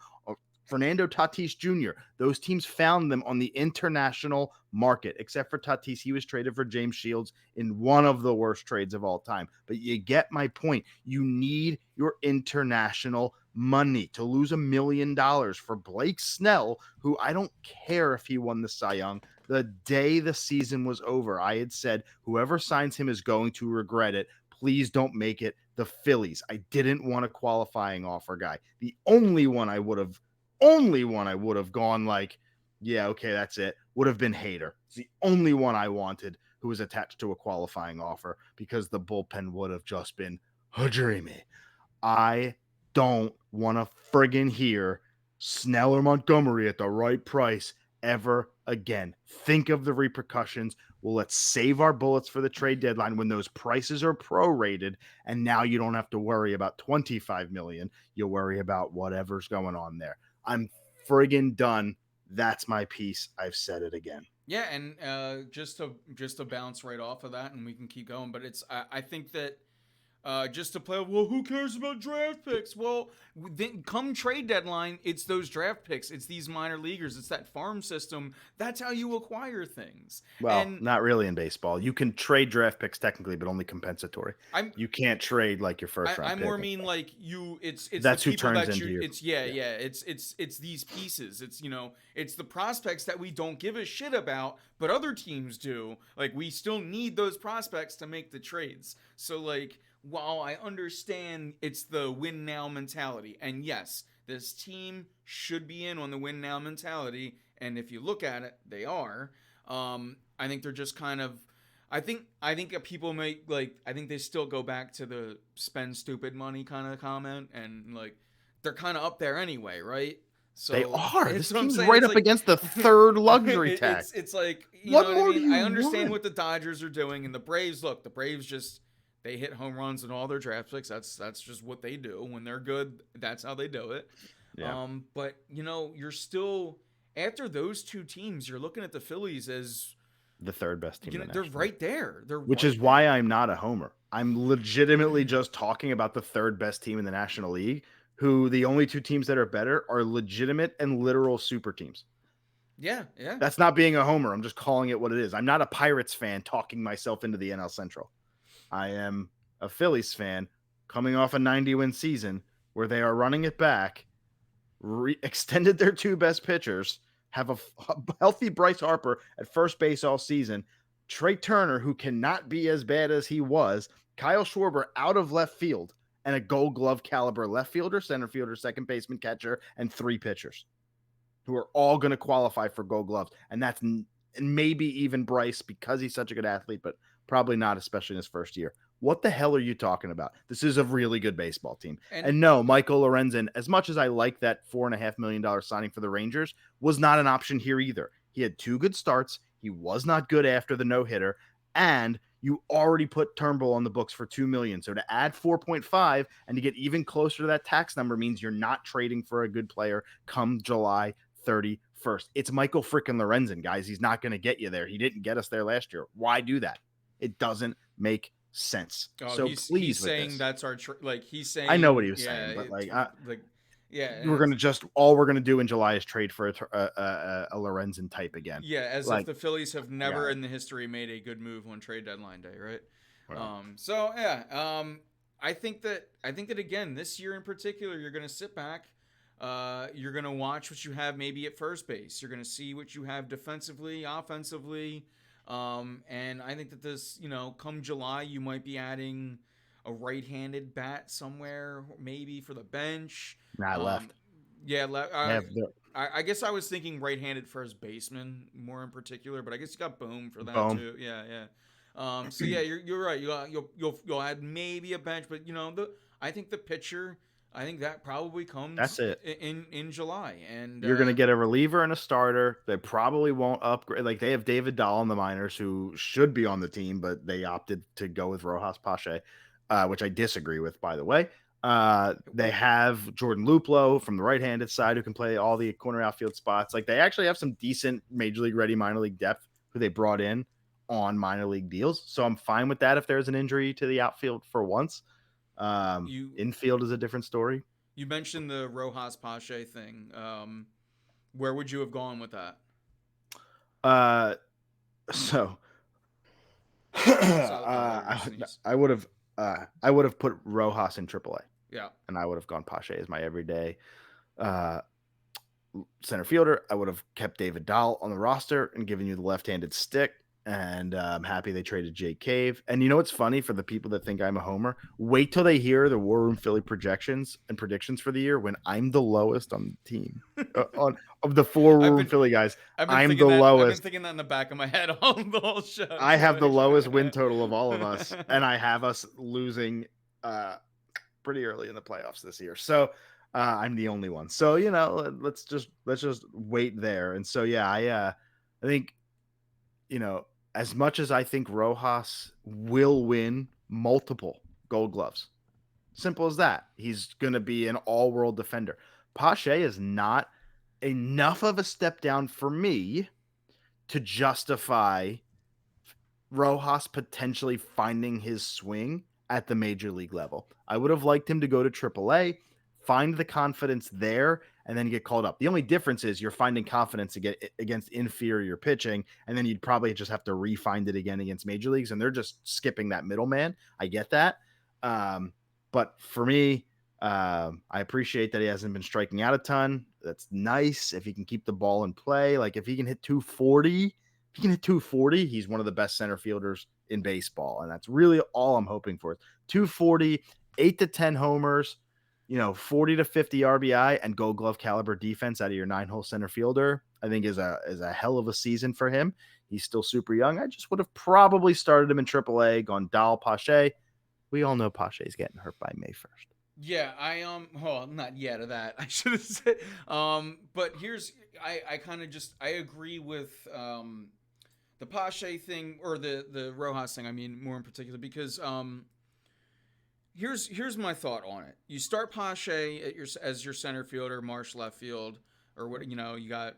Fernando Tatis Jr. Those teams found them on the international market, except for Tatis. He was traded for James Shields in one of the worst trades of all time. But you get my point. You need your international money. To lose $1 million for Blake Snell, who I don't care if he won the Cy Young. The day the season was over, I had said, whoever signs him is going to regret it. Please don't make it the Phillies. I didn't want a qualifying offer guy. The only one I would have gone like, yeah, okay, that's it, would have been Hader. It's the only one I wanted who was attached to a qualifying offer because the bullpen would have just been dreamy. I don't want to friggin' hear Snell or Montgomery at the right price ever again. Think of the repercussions. Well, let's save our bullets for the trade deadline when those prices are prorated, and now you don't have to worry about 25 million. You'll worry about whatever's going on there. I'm friggin' done. That's my piece. I've said it again.
Yeah, and just to bounce right off of that, and we can keep going. But I think that just to play. Well, who cares about draft picks? Well, then come trade deadline, it's those draft picks. It's these minor leaguers. It's that farm system. That's how you acquire things.
Well,
And
not really in baseball. You can trade draft picks technically, but only compensatory.
I'm
You can't trade like your first round
I
pick.
more mean like you. It's the
That's who
people
turns
that
into
you.
your.
It's yeah. It's these pieces. It's it's the prospects that we don't give a shit about, but other teams do. Like we still need those prospects to make the trades. So like while I understand it's the win now mentality, and yes, this team should be in on the win now mentality, and if you look at it, they are. I think they're just kind of. I think people make like I think they still go back to the spend stupid money kind of comment, and like they're kind of up there anyway, right?
They
So
are.
it's
This
what I'm
team's
saying.
right
It's
up
like
against the third luxury tax.
it's like you know
What
what I
more do
mean.
you
I understand
want?
what the Dodgers are doing, and the Braves. Look, the Braves just they hit home runs in all their draft picks. That's just what they do when they're good. That's how they do it.
Yeah,
But you're still after those two teams, you're looking at the Phillies as
the third best team in the
they're
National League.
right there. They're
Which is
right
why
there.
I'm not a homer. I'm legitimately just talking about the third best team in the National League, who the only two teams that are better are legitimate and literal super teams.
Yeah, yeah.
That's not being a homer. I'm just calling it what it is. I'm not a Pirates fan talking myself into the NL Central. I am a Phillies fan coming off a 90-win season where they are running it back, extended their two best pitchers, have a healthy Bryce Harper at first base all season, Trey Turner, who cannot be as bad as he was, Kyle Schwarber out of left field, and a Gold Glove caliber left fielder, center fielder, second baseman, catcher, and three pitchers who are all going to qualify for Gold Gloves. And that's maybe even Bryce because he's such a good athlete, but probably not, especially in his first year. What the hell are you talking about? This is a really good baseball team.
And
And no, Michael Lorenzen, as much as I like that $4.5 million signing for the Rangers, was not an option here either. He had two good starts. He was not good after the no-hitter. And you already put Turnbull on the books for $2 million. So to add 4.5 and to get even closer to that tax number means you're not trading for a good player come July 31st. It's Michael freaking Lorenzen, guys. He's not going to get you there. He didn't get us there last year. Why do that? It doesn't make sense. So
he's
please, with
saying
this.
that's our like he's saying.
I know what he was
Yeah,
saying, but
yeah.
we're gonna just all we're gonna do in July is trade for a Lorenzen type again.
Yeah, as if
Like,
the Phillies have never
God.
in the history made a good move on trade deadline day, right?
Well,
So yeah, I think that again this year in particular, you're gonna sit back. You're gonna watch what you have maybe at first base. You're gonna see what you have defensively, offensively, and I think that this, come July, you might be adding a right-handed bat somewhere, maybe for the bench.
nah, left.
Yeah,
Yeah,
I guess I was thinking right-handed first baseman more in particular, but I guess you got Boom for that
boom.
too. Yeah, yeah. So yeah, you're right. You'll add maybe a bench, but I think the pitcher. I think that probably
That's
comes
it.
in July, and
You're going to get a reliever and a starter. They probably won't upgrade. Like they have David Dahl in the minors who should be on the team, but they opted to go with Rojas Pache, which I disagree with, by the way. They have Jordan Luplow from the right-handed side who can play all the corner outfield spots. Like they actually have some decent major league ready minor league depth who they brought in on minor league deals. So I'm fine with that if there's an injury to the outfield for once.
you
Infield is a different story.
you mentioned the Rojas Pache thing. Where would you have gone with that?
So
So
I would have put Rojas in AAA,
yeah.
and I would have gone Pache as my everyday center fielder, I would have kept David Dahl on the roster and given you the left-handed stick. And I'm happy they traded Jake Cave. And you know what's funny for the people that think I'm a homer? Wait till they hear the War Room Philly projections and predictions for the year when I'm the lowest on the team. On of the four
I've
War Room
been
Philly guys,
I've been
I'm the
thinking that
lowest.
in the back of my head all the whole show.
I have the
So
lowest win total of all of us, and I have us losing pretty early in the playoffs this year. So I'm the only one. So let's just wait there. And so yeah, I think as much as I think Rojas will win multiple Gold Gloves, simple as that. He's going to be an all-world defender. Pache is not enough of a step down for me to justify Rojas potentially finding his swing at the major league level. I would have liked him to go to AAA, find the confidence there, and then get called up. The only difference is you're finding confidence against inferior pitching, and then you'd probably just have to re-find it again against major leagues, and they're just skipping that middleman. I get that. But for me, I appreciate that he hasn't been striking out a ton. That's nice. If he can keep the ball in play, like if he can hit 240, he's one of the best center fielders in baseball. And that's really all I'm hoping for. 240, 8 to 10 homers, 40 to 50 RBI and Gold Glove caliber defense out of your 9-hole center fielder, I think is a hell of a season for him. He's still super young. I just would have probably started him in AAA, gone Dahl, Pache. We all know Pache's getting hurt by May 1st.
yeah, well, not yet of that. I should have said. But I kind of just I agree with the Pache thing or the Rojas thing. I mean, more in particular because here's my thought on it. You start Pache as your center fielder, Marsh left field, or what you got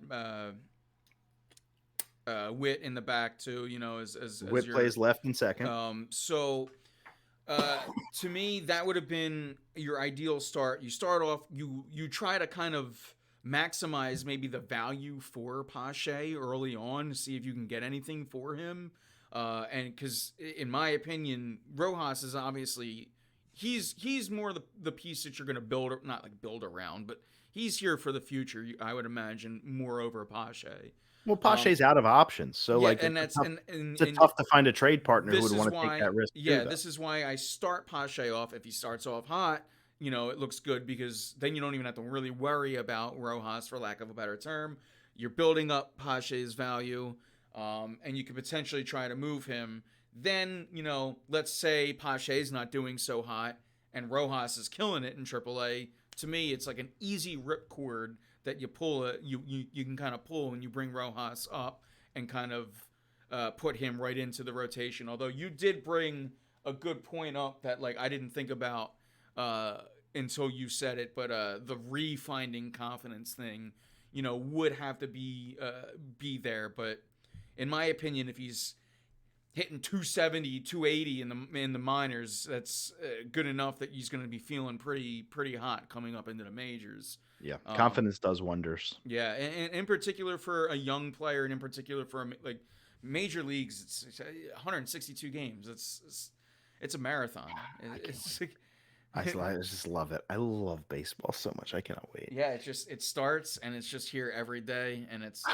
Witt in the back too. As
Witt
your
plays left and second.
so to me, that would have been your ideal start. You start off, you try to kind of maximize maybe the value for Pache early on to see if you can get anything for him. And because in my opinion, Rojas is obviously he's more the piece that you're going to build, not like build around, but he's here for the future. I would imagine more over Pache.
Well, Pache's out of options, so
Yeah,
like
and that's
it's tough to find a trade partner who
this
would
is
want to take
why,
that risk.
yeah, this is why I start Pache off. If he starts off hot, it looks good because then you don't even have to really worry about Rojas, for lack of a better term. You're building up Pache's value, and you could potentially try to move him. Then, let's say Pache's not doing so hot and Rojas is killing it in AAA. To me, it's like an easy ripcord that you pull you can kind of pull when you bring Rojas up and kind of put him right into the rotation. Although you did bring a good point up that like I didn't think about until you said it, but the refinding confidence thing, would have to be there. But in my opinion, if he's hitting 270, 280 in the minors, that's good enough that he's going to be feeling pretty hot coming up into the majors.
Yeah, confidence does wonders.
Yeah, and in particular for a young player, and in particular for like major leagues, it's 162 games. It's a marathon.
I just love it. I love baseball so much. I cannot wait.
Yeah, it starts and it's just here every day, and it's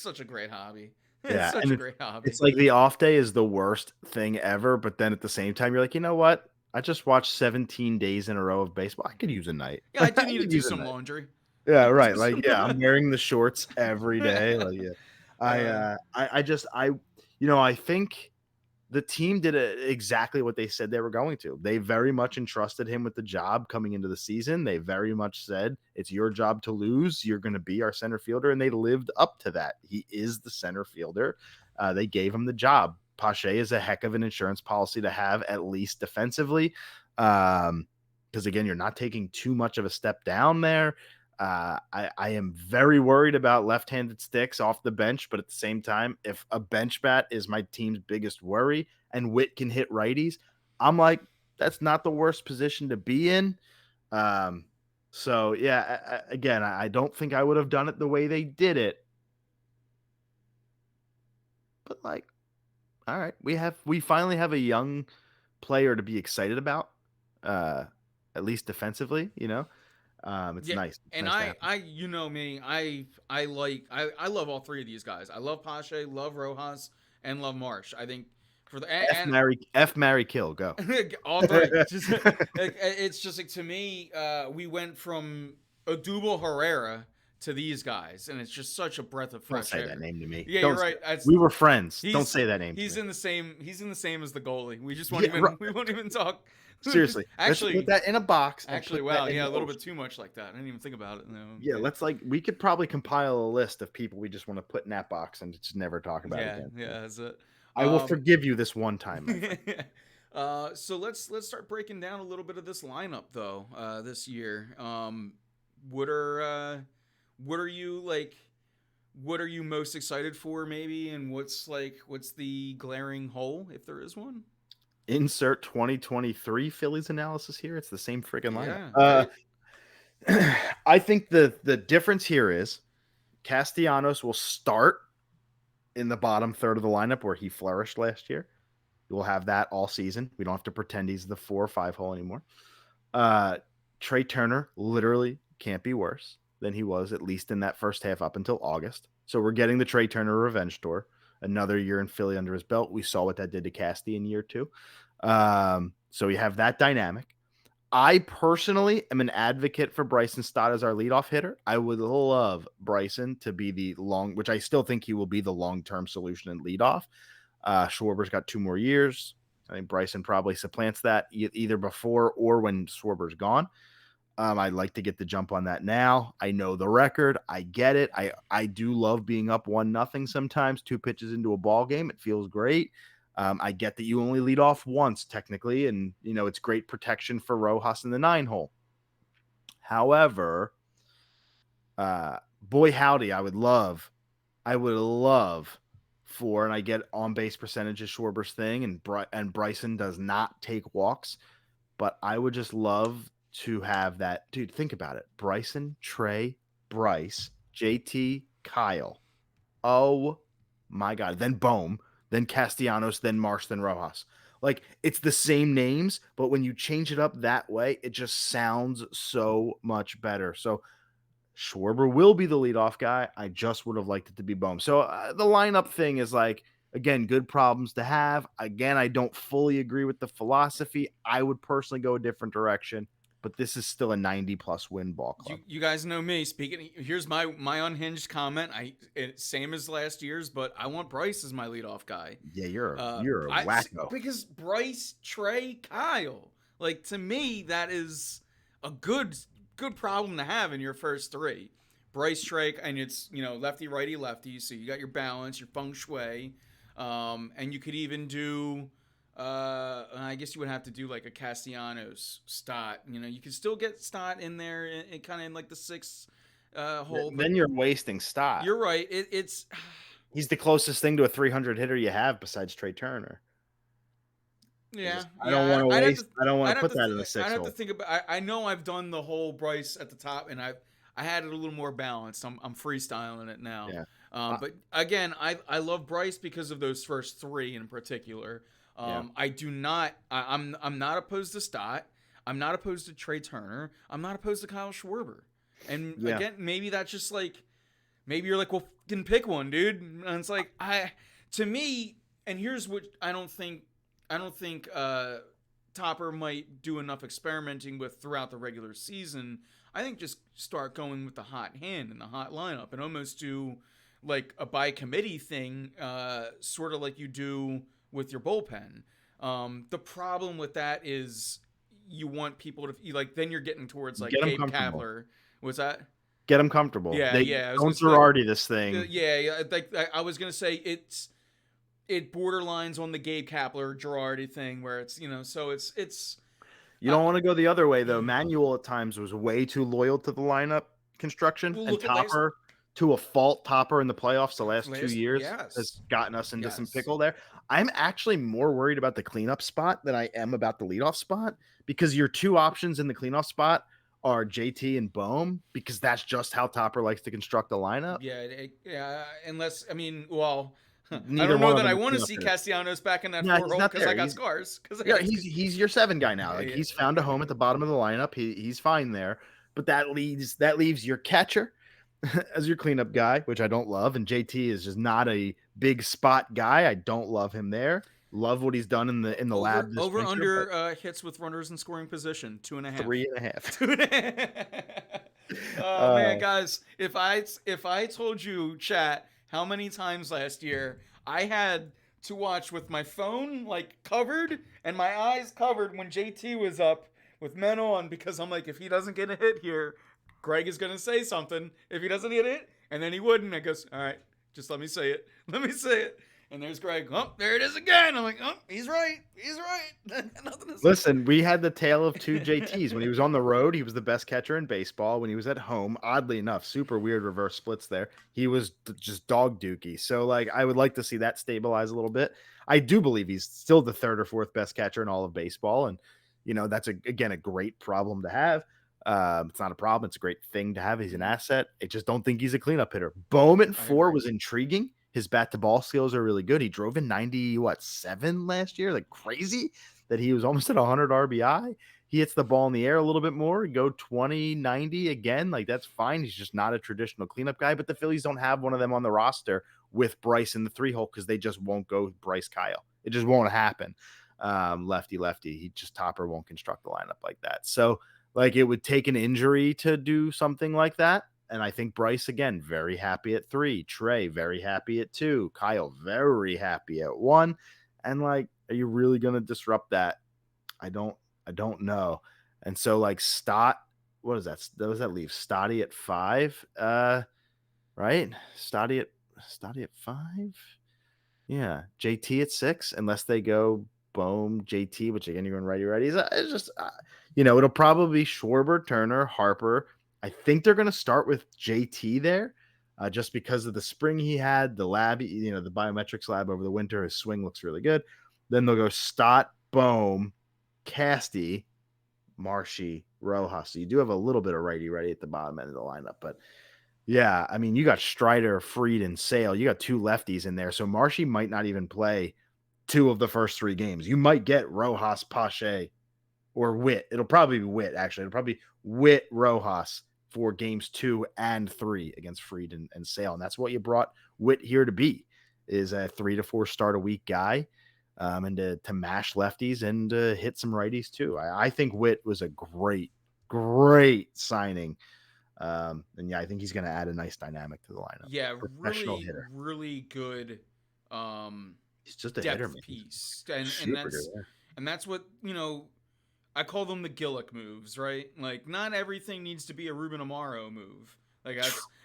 such a great hobby.
Yeah,
It's such
and
a great hobby.
it's like the off day is the worst thing ever, but then at the same time, you're like, you know what? I just watched 17 days in a row of baseball. I could use a night.
Yeah, I do
I
need to
could
do
use a
some
night.
laundry.
Yeah, right. Like, yeah, I'm wearing the shorts every day. Like, yeah.
Uh,
I think the team did exactly what they said they were going to. They very much entrusted him with the job coming into the season. They very much said, it's your job to lose. You're going to be our center fielder. And they lived up to that. He is the center fielder. They gave him the job. Pache is a heck of an insurance policy to have, at least defensively. Because, again, you're not taking too much of a step down there. I am very worried about left-handed sticks off the bench, but at the same time, if a bench bat is my team's biggest worry and Witt can hit righties, I'm like, that's not the worst position to be in. So yeah, again, I don't think I would have done it the way they did it, but like, all right, we finally have a young player to be excited about, at least defensively, It's
Yeah,
nice. It's
and
nice to have.
you know me, I love all three of these guys. I love Pache, love Rojas, and love Marsh. I think for the
F Mary Kill go.
all three. Just it's just like to me, we went from Odubel Herrera to these guys, and it's just such a breath of
Don't
fresh
say that
air.
name to me.
Yeah, you're
Don't.
right. That's
We were friends. Don't
he's
say that name to
he's
me.
in the same as the goalie. We just won't
Yeah,
even we won't even talk.
seriously. Let's put
actually,
that in a box and
actually,
put
wow,
that in
yeah,
the
a little
ocean.
bit too much like that. I didn't even think about it. No,
Yeah,
yeah.
let's we could probably compile a list of people we just want to put in that box and just never talk about
Yeah,
again.
yeah, that's it.
I will forgive you this one time, my friend.
So let's start breaking down a little bit of this lineup though. This year, what are what are you like? What are you most excited for, maybe, and what's the glaring hole if there is one?
Insert 2023 Phillies analysis here. It's the same friggin'
Yeah,
lineup.
right.
I think the difference here is Castellanos will start in the bottom third of the lineup where he flourished last year. We'll have that all season. We don't have to pretend he's the 4 or 5 hole anymore. Trey Turner literally can't be worse than he was, at least in that first half up until August. So we're getting the Trey Turner revenge tour. Another year in Philly under his belt. We saw what that did to Casty in year 2. So we have that dynamic. I personally am an advocate for Bryson Stott as our leadoff hitter. I would love Bryson to be which I still think he will be the long-term solution in leadoff. Schwarber's got 2 more years. I think Bryson probably supplants that either before or when Schwarber's gone. I'd like to get the jump on that now. I know the record. I get it. I do love being up 1-0 sometimes, 2 pitches into a ball game. It feels great. I get that you only lead off once technically, and it's great protection for Rojas in the 9 hole. However, boy howdy, I would love for, and I get on base percentage is Schwarber's thing, and Bryson does not take walks, but I would just love to have that. Dude, think about it. Bryson, Trey, Bryce, JT, Kyle. Oh my God. Then Bohm, then Castellanos, then Marsh, then Rojas. Like, it's the same names, but when you change it up that way, it just sounds so much better. So Schwarber will be the leadoff guy. I just would have liked it to be Bohm. So the lineup thing is like, again, good problems to have. Again, I don't fully agree with the philosophy. I would personally go a different direction, but this is still a 90+ win ball club.
You guys know me. Here's my unhinged comment. Same as last year's, but I want Bryce as my leadoff guy.
Yeah, you're a wacko.
Because Bryce, Trey, Kyle, like, to me, that is a good problem to have in your first 3. Bryce, Trey, and it's lefty, righty, lefty. So you got your balance, your feng shui, and you could even do. I guess you would have to do like a Castellanos Stott. You could still get Stott in there, kind of in like the 6th hole.
Then you're wasting Stott.
You're right.
He's the closest thing to a 300 hitter you have besides Trey Turner.
Yeah,
I don't want to waste. I don't want to put that in the 6 hole.
I'd have to think about. I know I've done the whole Bryce at the top, and I had it a little more balanced. I'm freestyling it now.
Yeah.
But again, I love Bryce because of those first 3 in particular. I do not. I'm not opposed to Stott. I'm not opposed to Trey Turner. I'm not opposed to Kyle Schwarber. And again, maybe that's just like, maybe you're like, well, fucking pick one, dude. And it's like, to me, and here's what I don't think Topper might do enough experimenting with throughout the regular season. I think just start going with the hot hand and the hot lineup, and almost do like a by committee thing, sort of like you do with your bullpen. The problem with that is you want people to like. Then you're getting towards like Gabe Kapler. What's that?
Get them comfortable.
Yeah, yeah.
Don't Girardi this thing.
Yeah. Like I was gonna say, it borderlines on the Gabe Kapler Girardi thing, where it's so it's.
You don't want to go the other way though. Manuel at times was way too loyal to the lineup construction, and Topper, to a fault, Topper in the playoffs the last 2 years has gotten us into some pickle there. I'm actually more worried about the cleanup spot than I am about the leadoff spot, because your 2 options in the cleanup spot are JT and Bohm, because that's just how Topper likes to construct the lineup.
Yeah. Unless, I mean, well,
Neither
I don't know that I want to see Castellanos back in that 4 hole because I got scars.
He's your 7 guy now. Like, he's found a home at the bottom of the lineup. He's fine there. but that leaves your catcher as your cleanup guy, which I don't love. And JT is just not a big spot guy. I don't love him there. Love what he's done in the lab this
Over
winter, but
under hits with runners in scoring position 2.5.
3.5.
2.5. Oh man,
Uh,
guys, if I told you, chat, how many times last year I had to watch with my phone like covered and my eyes covered when JT was up with men on, because I'm like, if he doesn't get a hit here, Greg is gonna say something. If he doesn't get it, and then he wouldn't, I goes, all right, just let me say it. Let me say it. And there's Greg. Oh, there it is again. I'm like, oh, he's right. He's right. Nothing to say.
Listen, we had the tale of two JTs. When he was on the road, he was the best catcher in baseball. When he was at home, oddly enough, super weird reverse splits there. He was just dog dookie. So, like, I would like to see that stabilize a little bit. I do believe he's still the third or fourth best catcher in all of baseball. And, that's, again, a great problem to have. It's not a problem. It's a great thing to have. He's an asset. I just don't think he's a cleanup hitter. Bowman
I
4
agree.
was intriguing. His bat to ball skills are really good. He drove in 7 last year, like crazy, that he was almost at 100 RBI. He hits the ball in the air a little bit more. Go 20, 90 again. Like, that's fine. He's just not a traditional cleanup guy. But the Phillies don't have one of them on the roster with Bryce in the 3-hole because they just won't go Bryce Kyle. It just won't happen. Lefty. He just Topper won't construct the lineup like that. So, like, it would take an injury to do something like that. And I think Bryce, again, very happy at 3. Trey, very happy at 2. Kyle, very happy at 1. And, like, are you really going to disrupt that? I don't know. And so, like, Stott, what is that? Does that leave Stotty at 5? Right? Stotty at 5? Yeah. JT at 6, unless they go Bohm, JT, which again, you're going righty. It's just, it'll probably be Schwarber, Turner, Harper. I think they're going to start with JT there, just because of the spring he had, the lab, the biometrics lab over the winter. His swing looks really good. Then they'll go Stott, Bohm, Casty, Marshy, Rojas. So you do have a little bit of righty at the bottom end of the lineup, but yeah, I mean, you got Strider, Fried, and Sale. You got 2 lefties in there, so Marshy might not even play 2 of the first 3 games. You might get Rojas, Pache, or Witt. It'll probably be Witt, actually. It'll probably be Witt, Rojas for games 2 and 3 against Fried and Sale. And that's what you brought Witt here to be, is a 3 to 4 start a week guy, and to mash lefties and hit some righties too. I think Witt was a great signing. And yeah, I think he's going to add a nice dynamic to the lineup.
Yeah,
Professional
really,
hitter.
really good
He's just a hitter,
depth
man.
piece. And
Super
that's
good.
and that's what, I call them the Gillick moves, right? Like, not everything needs to be a Ruben Amaro move. Like,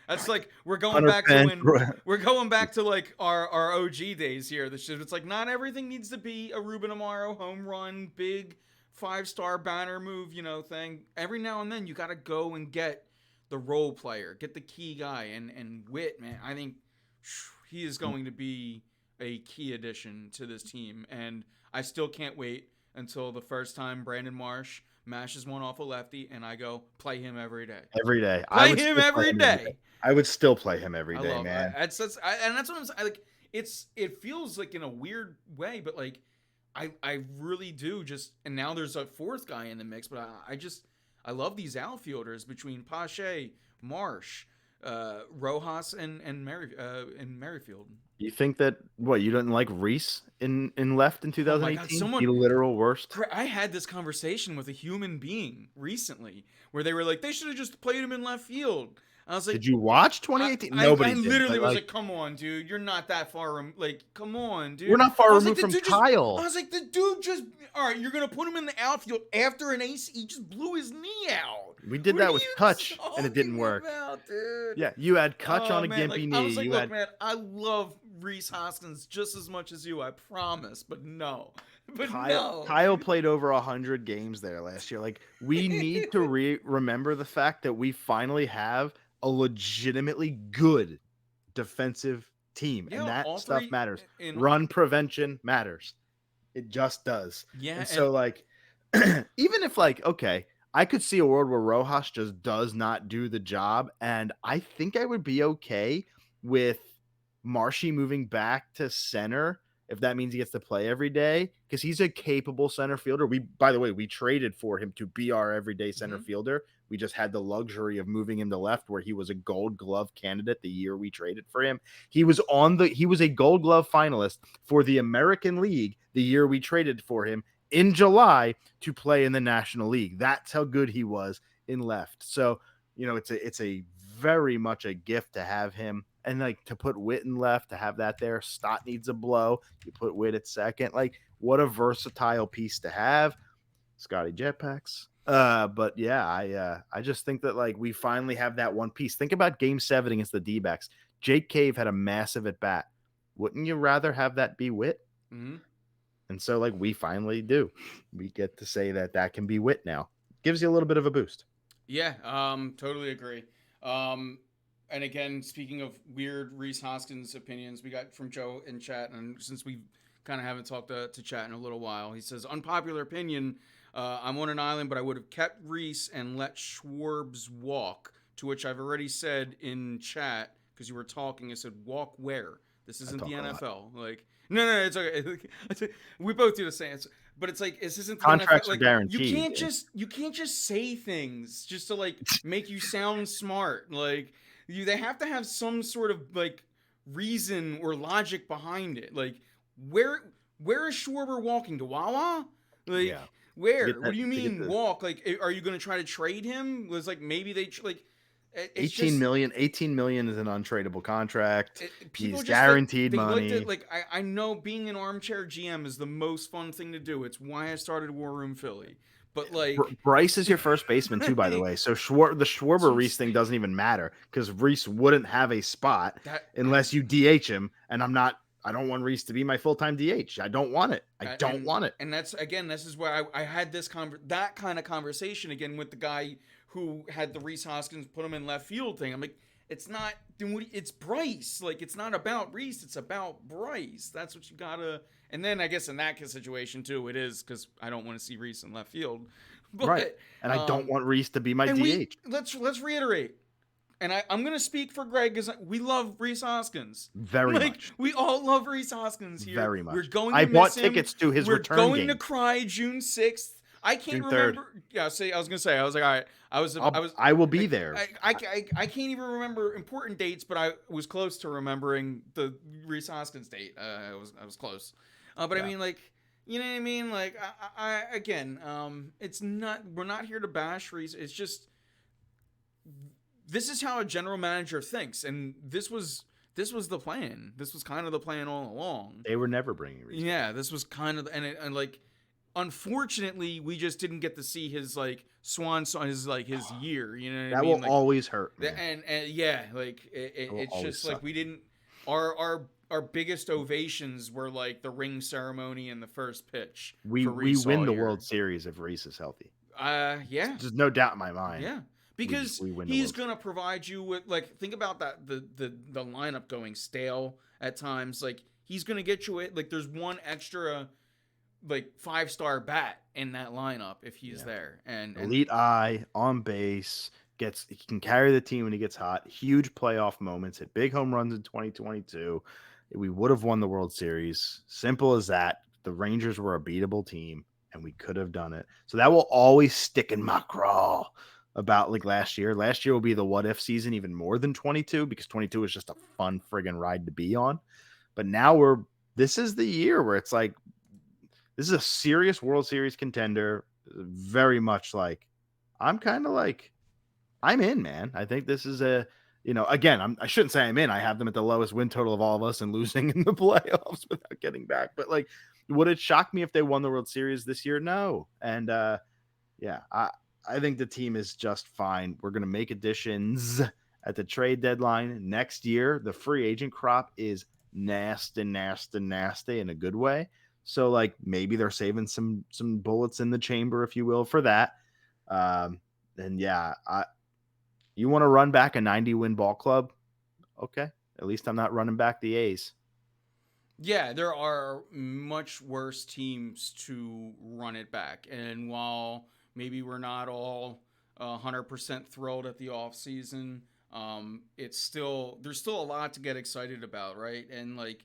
that's like we're going back to
100%.
like our OG days here. It's like not everything needs to be a Ruben Amaro home run, big 5-star banner move, thing. Every now and then you got to go and get the role player, get the key guy, and Witt, man. I think he is going to be a key addition to this team, and I still can't wait until the first time Brandon Marsh mashes one off a lefty, and I go play him every day.
Every day.
Play him every day.
I would still play him every
I
day,
love
man.
and that's what I'm saying. Like, it feels like in a weird way, but like I really do just. And now there's a 4th guy in the mix, but I love these outfielders between Pache, Marsh, Rojas, and Merrifield.
You think that you didn't like Reese in left in
Oh my God,
2018? The literal worst.
I had this conversation with a human being recently where they were like, they should have just played him in left field. I was like,
Did you watch 2018? Nobody
I
did.
literally was like, come on, dude. You're not that far. Like, come on, dude.
We're not far
I was
removed
like,
from
I
Kyle.
was like, the dude just, all right, you're going to put him in the outfield after an ace. He just blew his knee out.
We did that with Kutch, and it didn't work.
Dude?
Yeah, you had Kutch on a
man,
gimpy knee.
I was like, look, man, I love Reese Hoskins just as much as you, I promise. But no.
Kyle played over 100 games there last year. Like, we need to remember the fact that we finally have a legitimately good defensive team, and that stuff matters. Run prevention matters. It just does.
Yeah.
And so, like, even if, like, okay, I could see a world where Rojas just does not do the job, and I think I would be okay with Marshy moving back to center if that means he gets to play every day, because he's a capable center fielder. By the way, we traded for him to be our everyday center fielder. we just had the luxury of moving him to left, where he was a Gold Glove candidate the year we traded for him. He was a Gold Glove finalist for the American League the year we traded for him in July to play in the National League. That's how good he was in left. So, it's a very much a gift to have him. And like to put Witt in left, to have that there. Stott needs a blow. You put Witt at second. Like, what a versatile piece to have. Scotty Jetpacks. But yeah, I just think that like we finally have that one piece. Think about Game 7 against the D-backs. Jake Cave had a massive at bat. Wouldn't you rather have that be Witt?
Mm-hmm.
And so like we finally do. We get to say that can be Witt now. Gives you a little bit of a boost.
Yeah, totally agree. And again, speaking of weird Rhys Hoskins opinions, we got from Joe in chat, and since we kind of haven't talked to chat in a little while, he says, unpopular opinion, I'm on an island, but I would have kept Rhys and let Schwarbs walk, to which I've already said in chat, because you were talking, I said, walk where? This isn't the NFL. Like, no, it's okay. We both do the same. But it's like, this isn't the
Contracts
NFL.
are
Like,
guaranteed.
you can't just say things just to like make you sound smart. Like, they have to have some sort of like reason or logic behind it. Like, where is Schwarber walking to Wawa? Like,
Yeah.
where? What do you mean walk? Like, are you going to try to trade him? Was like maybe they like.
18 million is an untradeable contract.
People
He's
just
guaranteed
they
money.
Looked at, I know being an armchair GM is the most fun thing to do. It's why I started War Room Philly. But like
Bryce is your first baseman too, by the way. So the Schwarber Rhys thing doesn't even matter because Rhys wouldn't have a spot unless you DH him. And I don't want Rhys to be my full-time DH. I don't want it. I don't want it.
And that's again, this is where I had that kind of conversation again with the guy who had the Rhys Hoskins put him in left field thing. I'm like, it's not, it's Bryce. Like, it's not about Rhys. It's about Bryce. That's what you gotta. And then I guess in that situation too, it is because I don't want to see Rhys in left field. But,
right. And I don't want Rhys to be my DH.
Let's reiterate. And I'm gonna speak for Greg because we love Rhys Hoskins.
Very much.
We all love Rhys Hoskins here.
Very much.
We're going.
I bought tickets to his return game.
We're going to cry June 6th. I can't remember. Yeah, I was gonna say. I was like, all right.
I will be there.
I can't even remember important dates, but I was close to remembering the Rhys Hoskins date. I was close. But yeah. I mean, like, you know what I mean? Like, I again, it's not. We're not here to bash Rhys. It's just this is how a general manager thinks, and this was the plan. This was kind of the plan all along.
They were never bringing Rhys.
Yeah, this was kind of and like. Unfortunately, we just didn't get to see his like swan song, his year. You know what I mean?
That will always hurt.
Man. And yeah, like it's just suck. Like we didn't. Our biggest ovations were like the ring ceremony and the first pitch.
We win the World Series if Rhys is healthy.
Yeah.
There's no doubt in my mind.
Yeah. Because he's gonna provide you with like think about that the lineup going stale at times. Like he's gonna get you it. Like there's one extra. Like 5-star bat in that lineup if he's there, and
elite eye on base he can carry the team when he gets hot. Huge playoff moments, hit big home runs in 2022. We would have won the World Series. Simple as that. The Rangers were a beatable team, and we could have done it. So that will always stick in my craw about like last year. Last year will be the what if season even more than 22 because 22 is just a fun friggin' ride to be on. But now this is the year where it's like. This is a serious World Series contender. Very much like, I'm kind of like, I'm in, man. I think this is again, I shouldn't say I'm in. I have them at the lowest win total of all of us and losing in the playoffs without getting back. But like, would it shock me if they won the World Series this year? No. And yeah, I think the team is just fine. We're going to make additions at the trade deadline next year. The free agent crop is nasty in a good way. So like maybe they're saving some bullets in the chamber, if you will, for that. And yeah, you want to run back a 90-win ball club? Okay, at least I'm not running back the A's.
Yeah, there are much worse teams to run it back. And while maybe we're not all 100% thrilled at the offseason, there's still a lot to get excited about, right? And like.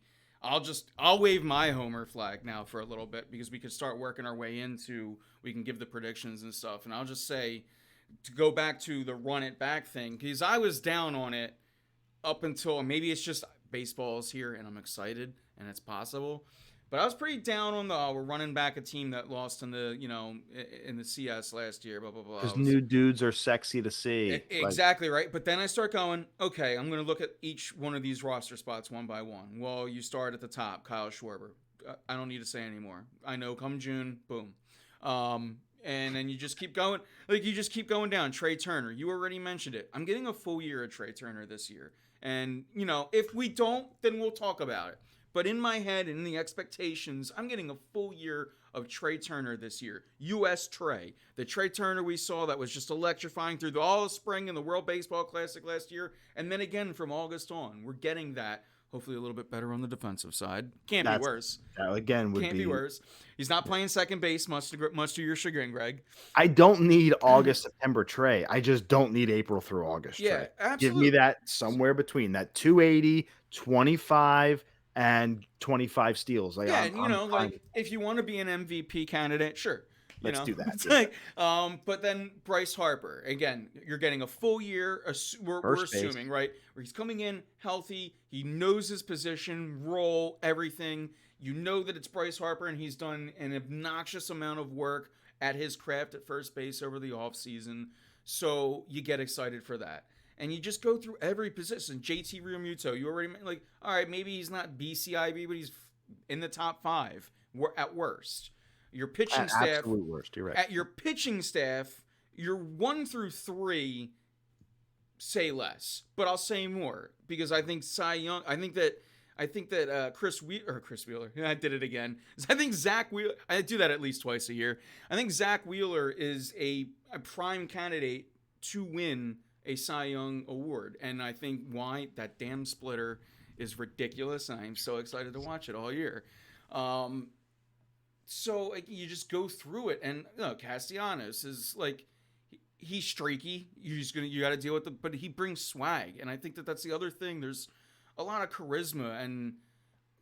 I'll wave my homer flag now for a little bit because we could start working our way into we can give the predictions and stuff. And I'll just say to go back to the run it back thing, because I was down on it up until maybe it's just baseball's here and I'm excited and it's possible. But I was pretty down on the we're running back a team that lost in the in the CS last year. Blah blah blah.
Because new dudes are sexy to see. Like,
Exactly right. But then I start going, okay, I'm going to look at each one of these roster spots one by one. Well, you start at the top, Kyle Schwarber. I don't need to say anymore. I know come June, boom. And then you just keep going. Like, you just keep going down. Trey Turner, you already mentioned it. I'm getting a full year of Trey Turner this year. And, if we don't, then we'll talk about it. But in my head and in the expectations, I'm getting a full year of Trey Turner this year. U.S. Trey. The Trey Turner we saw that was just electrifying through all the spring and the World Baseball Classic last year. And then again from August on, we're getting that. Hopefully a little bit better on the defensive side. Can't be worse.
That again would
Can't be worse. He's not playing second base, much to your chagrin, Greg.
I don't need August, September Trey. I just don't need April through August Trey.
Absolutely.
Give me that somewhere between that 280, 25, and 25 steals. Like,
if you want to be an MVP candidate, sure.
Let's do that.
It's like, but then Bryce Harper, again, you're getting a full year. We're assuming, right? Where he's coming in healthy. He knows his position, role, everything. You know that it's Bryce Harper, and he's done an obnoxious amount of work at his craft at first base over the offseason. So you get excited for that. And you just go through every position. JT Realmuto, you already, like, all right, maybe he's not BCIB, but he's in the top 5 at worst. Your pitching staff,
absolute worst. You're right.
At your pitching staff, your 1 through 3 say less, but I'll say more because I think Cy Young. I think that Chris Wheeler. I did it again. I think Zach Wheeler. I do that at least twice a year. I think Zach Wheeler is a prime candidate to win a Cy Young award, and I think why that damn splitter is ridiculous, and I'm so excited to watch it all year. So like, you just go through it, and Castellanos is like, he's streaky. You got to deal with it, but he brings swag, and I think that that's the other thing. There's a lot of charisma, and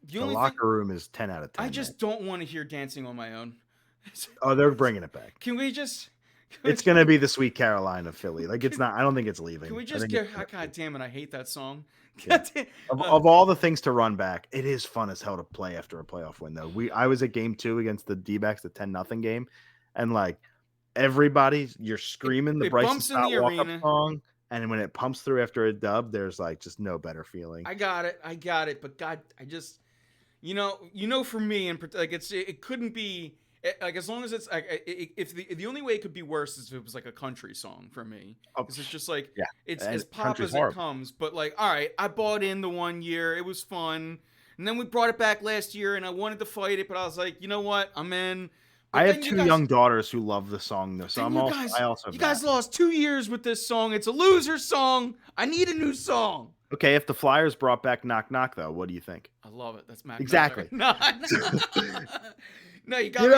the locker room is 10 out of 10.
I just don't want to hear Dancing on My Own.
Oh, they're bringing it back.
Can we just?
It's gonna be the Sweet Caroline of Philly. Like, it's not. I don't think it's leaving.
Can we just get? God damn it! I hate that song.
Yeah. Of all the things to run back, it is fun as hell to play after a playoff win, though. I was at game 2 against the D-backs, the 10-0 game, and like everybody, you're screaming the Bryson Stott walk-up song, and when it pumps through after a dub, there's like just no better feeling.
I got it. But God, I just, for me, and like it couldn't be. Like, as long as it's like, if the only way it could be worse is if it was like a country song for me. Because it's just like, it's as pop as it comes. But like, all right, I bought in the 1 year, it was fun, and then we brought it back last year, and I wanted to fight it, but I was like, you know what, I'm in. But
I have 2 young daughters who love the song, though, so you
guys lost 2 years with this song. It's a loser song. I need a new song.
Okay, if the Flyers brought back Knock Knock, though, what do you think?
I love it. That's Mac.
Exactly.
No. No, you got me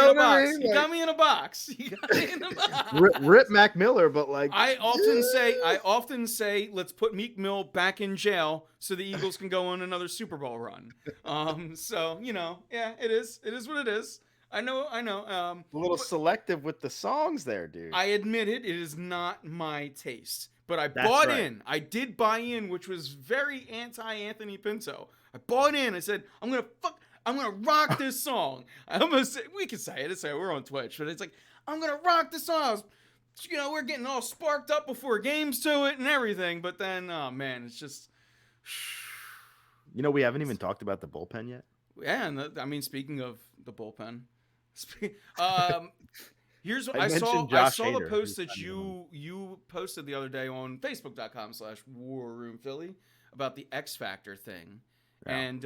in a box. You got me in a box.
Rip Mac Miller, but like
I often say, let's put Meek Mill back in jail so the Eagles can go on another Super Bowl run. So it is what it is. I know.
A little selective with the songs there, dude.
I admit it is not my taste, but I bought in. I did buy in, which was very anti-Anthony Pinto. I bought in. I said, I'm gonna rock this song. We can say it. We're on Twitch, but it's like, I'm gonna rock this song. We're getting all sparked up before games to it and everything. But then, oh man, it's just.
We haven't even talked about the bullpen yet.
Yeah, and speaking of the bullpen, here's what I saw the post that you posted the other day on Facebook.com/WarRoomPhilly about the X Factor thing, and.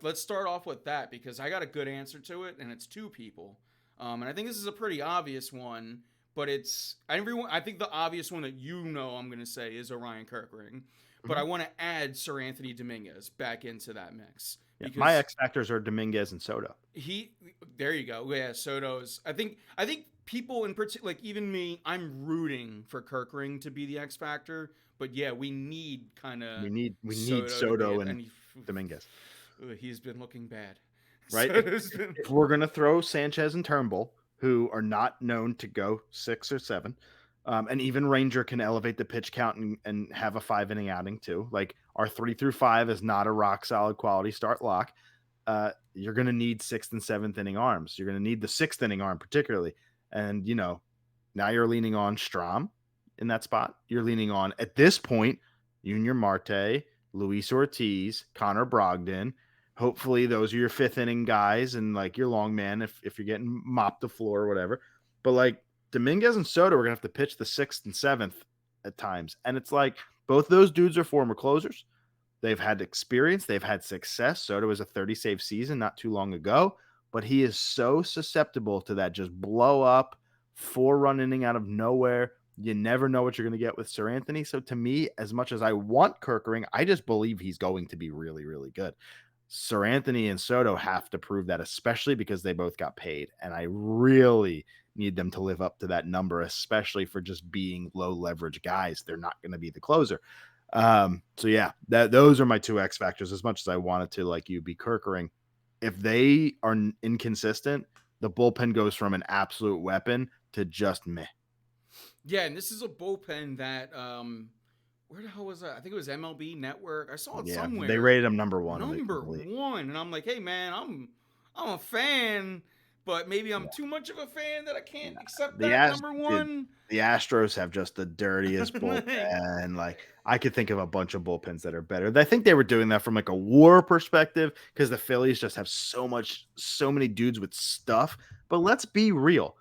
Let's start off with that because I got a good answer to it, and it's 2 people. And I think this is a pretty obvious one, but I think the obvious one that I'm going to say is Orion Kirkring, but I want to add Sir Anthony Dominguez back into that mix.
Yeah, my X factors are Dominguez and Soto.
There you go. Yeah, Soto's. I think people in particular, like even me, I'm rooting for Kirkring to be the X factor, but yeah, we need
Soto and Dominguez.
He's been looking bad.
Right? If we're going to throw Sanchez and Turnbull, who are not known to go 6 or 7, And even Ranger can elevate the pitch count and have a 5 inning outing too. Like our 3 through 5 is not a rock solid quality start lock. You're going to need sixth and seventh inning arms. You're going to need the sixth inning arm particularly. And now you're leaning on Strom in that spot. You're leaning on at this point Junior Marte, Luis Ortiz, Connor Brogdon. Hopefully those are your fifth inning guys and like your long man if you're getting mopped the floor or whatever. But like Dominguez and Soto are gonna have to pitch the sixth and seventh at times. And it's like both those dudes are former closers. They've had experience, they've had success. Soto was a 30 save season not too long ago, but he is so susceptible to that just blow up 4 run inning out of nowhere. You never know what you're going to get with Sir Anthony. So to me, as much as I want Kerkering, I just believe he's going to be really, really good. Sir Anthony and Soto have to prove that, especially because they both got paid. And I really need them to live up to that number, especially for just being low leverage guys. They're not going to be the closer. So yeah, those are my 2 X factors. As much as I wanted to, like you, be Kerkering, if they are inconsistent, the bullpen goes from an absolute weapon to just meh.
Yeah, and this is a bullpen that where the hell was that? I think it was MLB Network. I saw it
Yeah,
somewhere.
they rated him number 1 in
Number
the league.
1, and I'm like, hey man, I'm a fan, but maybe I'm too much of a fan that I can't accept
The
that
Ast
number
dude,
1.
the Astros have just the dirtiest
Like,
bullpen. Like I could think of a bunch of bullpens that are better. I think they were doing that from like a WAR perspective because the Phillies just have so many dudes with stuff. But let's be real.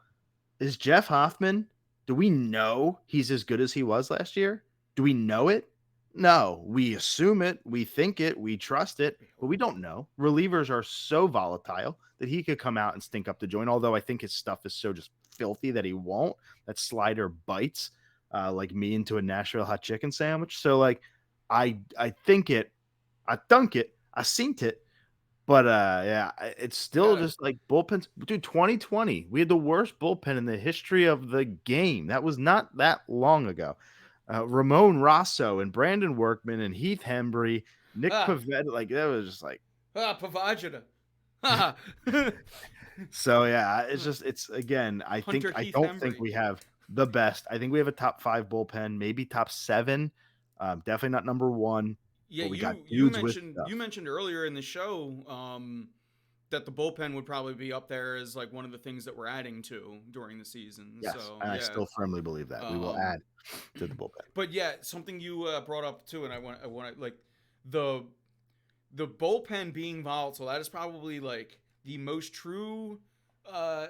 Is Jeff Hoffman, do we know he's as good as he was last year? Do we know it? No, we assume it, we think it, we trust it, but we don't know. Relievers are so volatile that he could come out and stink up the joint, although I think his stuff is so just filthy that he won't. That slider bites like me into a Nashville hot chicken sandwich. So like I think it, I thunk it, I synced it, but yeah, it's still
gotta
just like bullpens. Dude, 2020, we had the worst bullpen in the history of the game. That was not that long ago. Ramon Rosso and Brandon Workman and Heath Hembry, Nick
ah
Pavetta, like that was just like
Pavagina. Ha.
so yeah, it's again,
Hunter
I
Heath
don't think
Hembry.
we have the best. I think we have a top 5 bullpen, maybe top 7. Definitely not number 1,
Yeah,
but we got
you
dudes with
mentioned
stuff.
you mentioned earlier in the show that the bullpen would probably be up there as like one of the things that we're adding to during the season.
Yes,
So
and I
yeah,
still firmly believe that. We will
um,
add to the bullpen.
but yeah, something you brought up too, and I want like the the bullpen being volatile. That is probably like the most true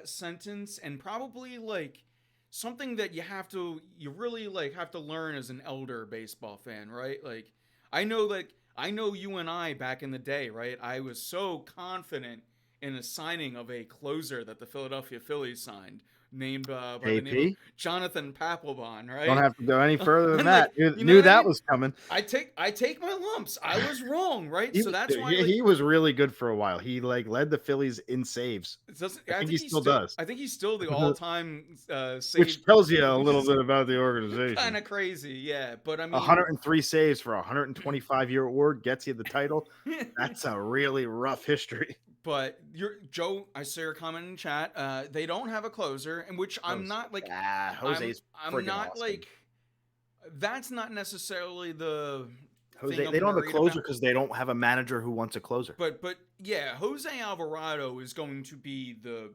sentence, and probably like something that you really like have to learn as an elder baseball fan, right? Like I know you and I back in the day, right? I was so confident in a signing of a closer that the Philadelphia Phillies signed, named by the name of
JP,
Jonathan Papelbon,
don't
right?
have to go any further than
And
that.
like,
Knew,
you know
knew
what I
that
mean?
was coming.
I take my lumps. I was wrong, right? So that's why like
He was really good for a while. He like led the Phillies in saves.
it doesn't.
I think he still does,
I think he's still the all time save,
which tells you a
which
little
is
bit about the
kind
organization.
of crazy. Yeah, but I mean,
103 saves for a 125-year award gets you the title. That's a really rough history.
but you're Joe. I saw your comment in chat. They don't have a closer, and which I'm not like.
Jose's
I'm
friggin'
not
awesome.
like. That's not necessarily the thing
Jose, they
I'm
don't have a
worried
closer
about.
because they don't have a manager who wants a closer.
But yeah, Jose Alvarado is going to be the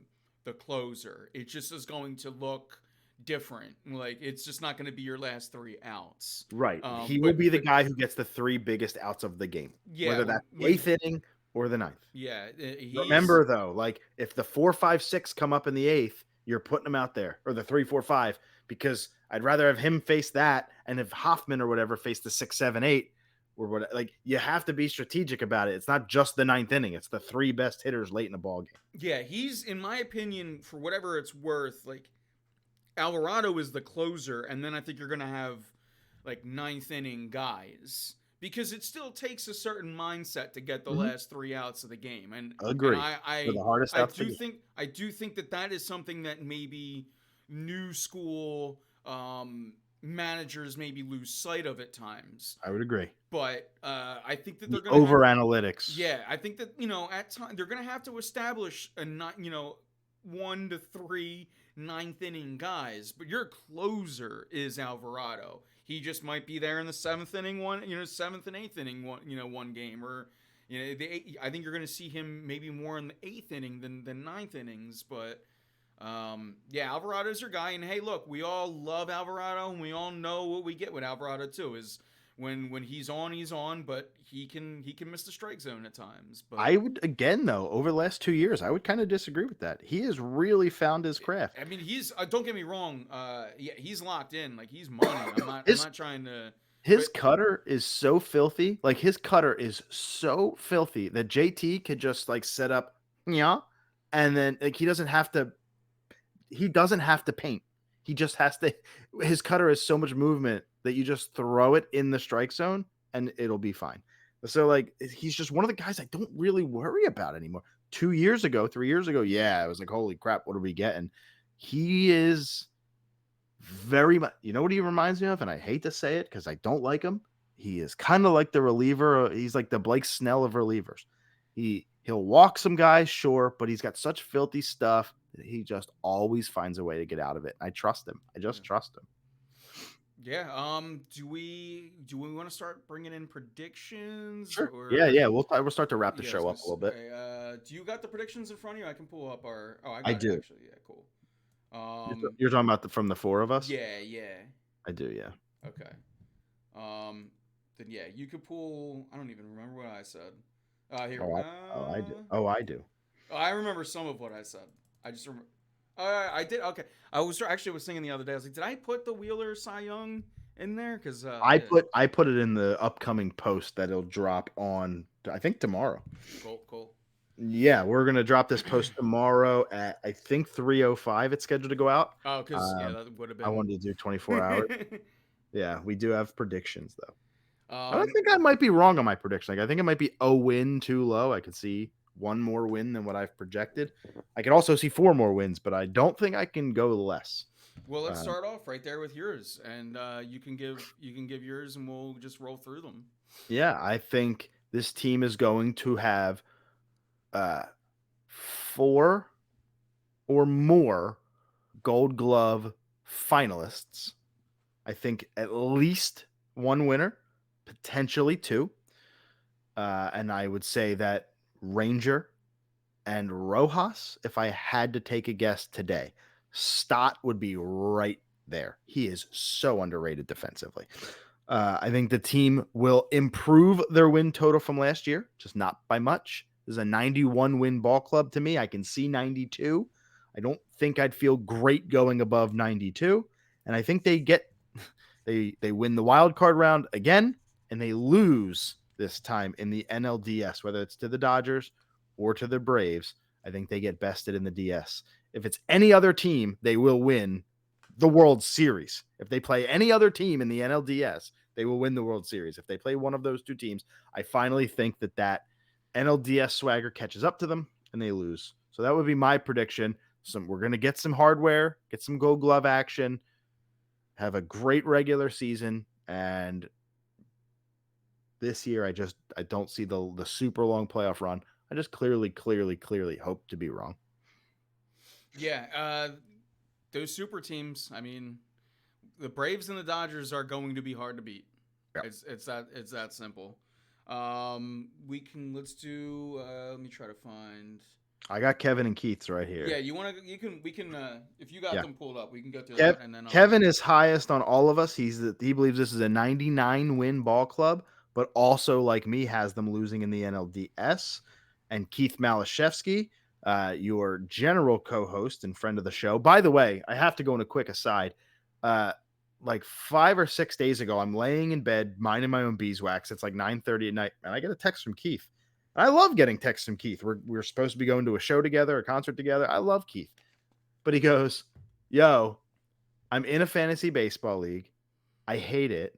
closer. It just is going to look different. Like it's just not going to be your last 3 outs.
Right. He will be the
But
guy who gets the 3 biggest outs of the game,
yeah,
whether that's the
when
8th inning or the ninth.
yeah, he's
Remember though, like if the 4, 5, 6 come up in the 8th, you're putting him out there, or the 3, 4, 5, because I'd rather have him face that, and if Hoffman or whatever face the 6, 7, 8, or what, like you have to be strategic about it. It's not just the ninth inning; it's the 3 best hitters late in the ball game.
yeah, he's in my opinion for whatever it's worth. Like Alvarado is the closer, and then I think you're going to have like ninth inning guys because it still takes a certain mindset to get the
Mhm.
last 3 outs of the game, and
Agree. For the hardest outs of the game.
I do think that that is something that maybe new school managers maybe lose sight of at times.
I would agree.
But I think that they're
The
going to have
over analytics.
yeah, I think that at times they're going to have to establish a not 1 to 3 ninth inning guys, but your closer is Alvarado. He just might be there in the seventh inning one, seventh and eighth inning one, one game, or I think you're going to see him maybe more in the eighth inning than ninth innings, but. Yeah, Alvarado's your guy, and hey, look, we all love Alvarado, and we all know what we get with Alvarado too. Is when he's on, but he can miss the strike zone at times. But
I would, again, though, over the last 2 years, I would kind of disagree with that. He has really found his craft.
I mean, he's don't get me wrong, yeah, he's locked in, like he's money. I'm not trying to.
His cutter is so filthy. Like, his cutter is so filthy that JT could just like set up, yeah, and then like he doesn't have to paint. He just has to. His cutter has so much movement that you just throw it in the strike zone and it'll be fine. So like he's just one of the guys I don't really worry about anymore. 2 years ago, 3 years ago, yeah, I was like, holy crap, what are we getting? He is very much, you know what he reminds me of? And I hate to say it because I don't like him. He is kind of like the reliever. He's like the Blake Snell of relievers. He'll walk some guys, sure, but he's got such filthy stuff that he just always finds a way to get out of it. I trust him. I just trust him.
Yeah. Do we want to start bringing in predictions?
Sure.
Or...
Yeah. We'll start to wrap the show up a little bit.
Okay, do you got the predictions in front of you? I can pull up our. Oh, I
do.
It, actually. Yeah. Cool.
You're talking about from the four of us?
Yeah.
I do. Yeah.
Okay. Then yeah, you could pull. I don't even remember what I said. Here.
I do. Oh, I do.
I remember some of what I said. I just remember. I did. Okay. I was thinking the other day. I was like, did I put the Wheeler Cy Young in there? Because
I put it in the upcoming post that'll drop on, I think, tomorrow.
Cool.
Yeah, we're gonna drop this post tomorrow at, I think, 3:05. It's scheduled to go out.
Oh, because that would have been.
I wanted to do 24 hours. Yeah, we do have predictions though. I don't think I might be wrong on my prediction. Like, I think it might be a win too low. I could see one more win than what I've projected. I could also see 4 more wins, but I don't think I can go less.
Well, let's start off right there with yours, and you can give yours, and we'll just roll through them.
Yeah, I think this team is going to have 4 or more Gold Glove finalists. I think at least 1 winner, potentially 2. And I would say that Ranger and Rojas, if I had to take a guess today, Stott would be right there. He is so underrated defensively. I think the team will improve their win total from last year, just not by much. This is a 91 win ball club to me. I can see 92. I don't think I'd feel great going above 92. And I think they win the wild card round again, and they lose this time in the NLDS, whether it's to the Dodgers or to the Braves. I think they get bested in the DS. If it's any other team, they will win the World Series. If they play any other team in the NLDS, they will win the World Series. If they play one of those 2 teams, I finally think that NLDS swagger catches up to them and they lose. So that would be my prediction. We're going to get some hardware, get some Gold Glove action, have a great regular season, and this year I don't see the super long playoff run. I just clearly hope to be wrong.
Yeah, those super teams, I mean, the Braves and the Dodgers are going to be hard to beat. Yeah. It's that simple. Let's do let me try to find.
I got Kevin and Keith's right here.
Yeah, we can if you got them pulled up, we can go through
that,
and then
Kevin is highest on all of us. He believes this is a 99 win ball club, but also, like me, has them losing in the NLDS. And Keith Malashevsky, your general co-host and friend of the show. By the way, I have to go in a quick aside. Like 5 or 6 days ago, I'm laying in bed, minding my own beeswax. It's like 9:30 at night, and I get a text from Keith. I love getting texts from Keith. We're supposed to be going to a show together, a concert together. I love Keith. But he goes, yo, I'm in a fantasy baseball league. I hate it.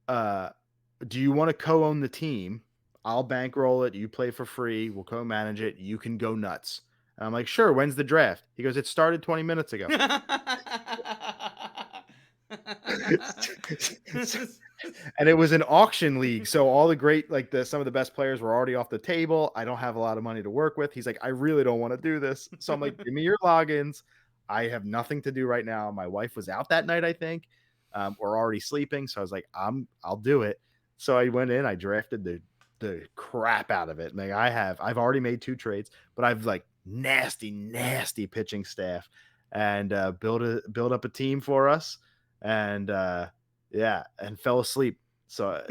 Do you want to co-own the team? I'll bankroll it. You play for free. We'll co-manage it. You can go nuts. And I'm like, sure. When's the draft? He goes, it started 20 minutes ago. And it was an auction league, so all the great like some of the best players were already off the table. I don't have a lot of money to work with. He's like, "I really don't wanna do this." So I'm like, "Give me your logins. I have nothing to do right now." My wife was out that night, I think, or already sleeping, so I was like, I'll do it." So I went in, I drafted the crap out of it. Like, I've already made 2 trades, but I've, like, nasty, nasty pitching staff and, build up a team for us, and, yeah, and fell asleep. So,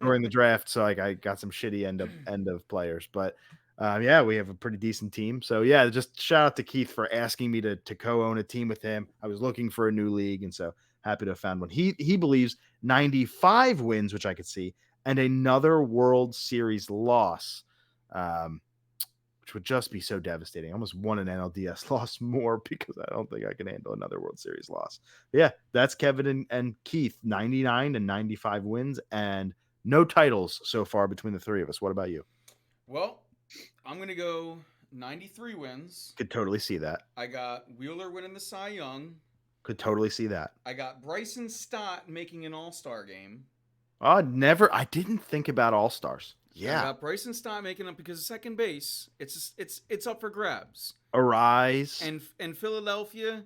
during the draft, so, like, I got some shitty end of players, but, yeah, we have a pretty decent team. So, yeah, just shout out to Keith for asking me to co-own a team with him. I was looking for a new league, and so happy to have found one. He believes 95 wins, which I could see, and another World Series loss, um, which would just be so devastating. I almost won an NLDS loss more because I don't think I can handle another World Series loss. But yeah, that's Kevin and Keith, 99 and 95 wins and no titles so far between the three of us. What about you?
Well, I'm going to go 93 wins.
Could totally see that.
I got Wheeler winning the Cy Young.
Could totally see that.
I got Bryson Stott making an All-Star game.
Oh, never. I didn't think about All Stars.
I
Yeah.
got Bryson Stott making up because second base, it's up for grabs.
Arise.
And Philadelphia,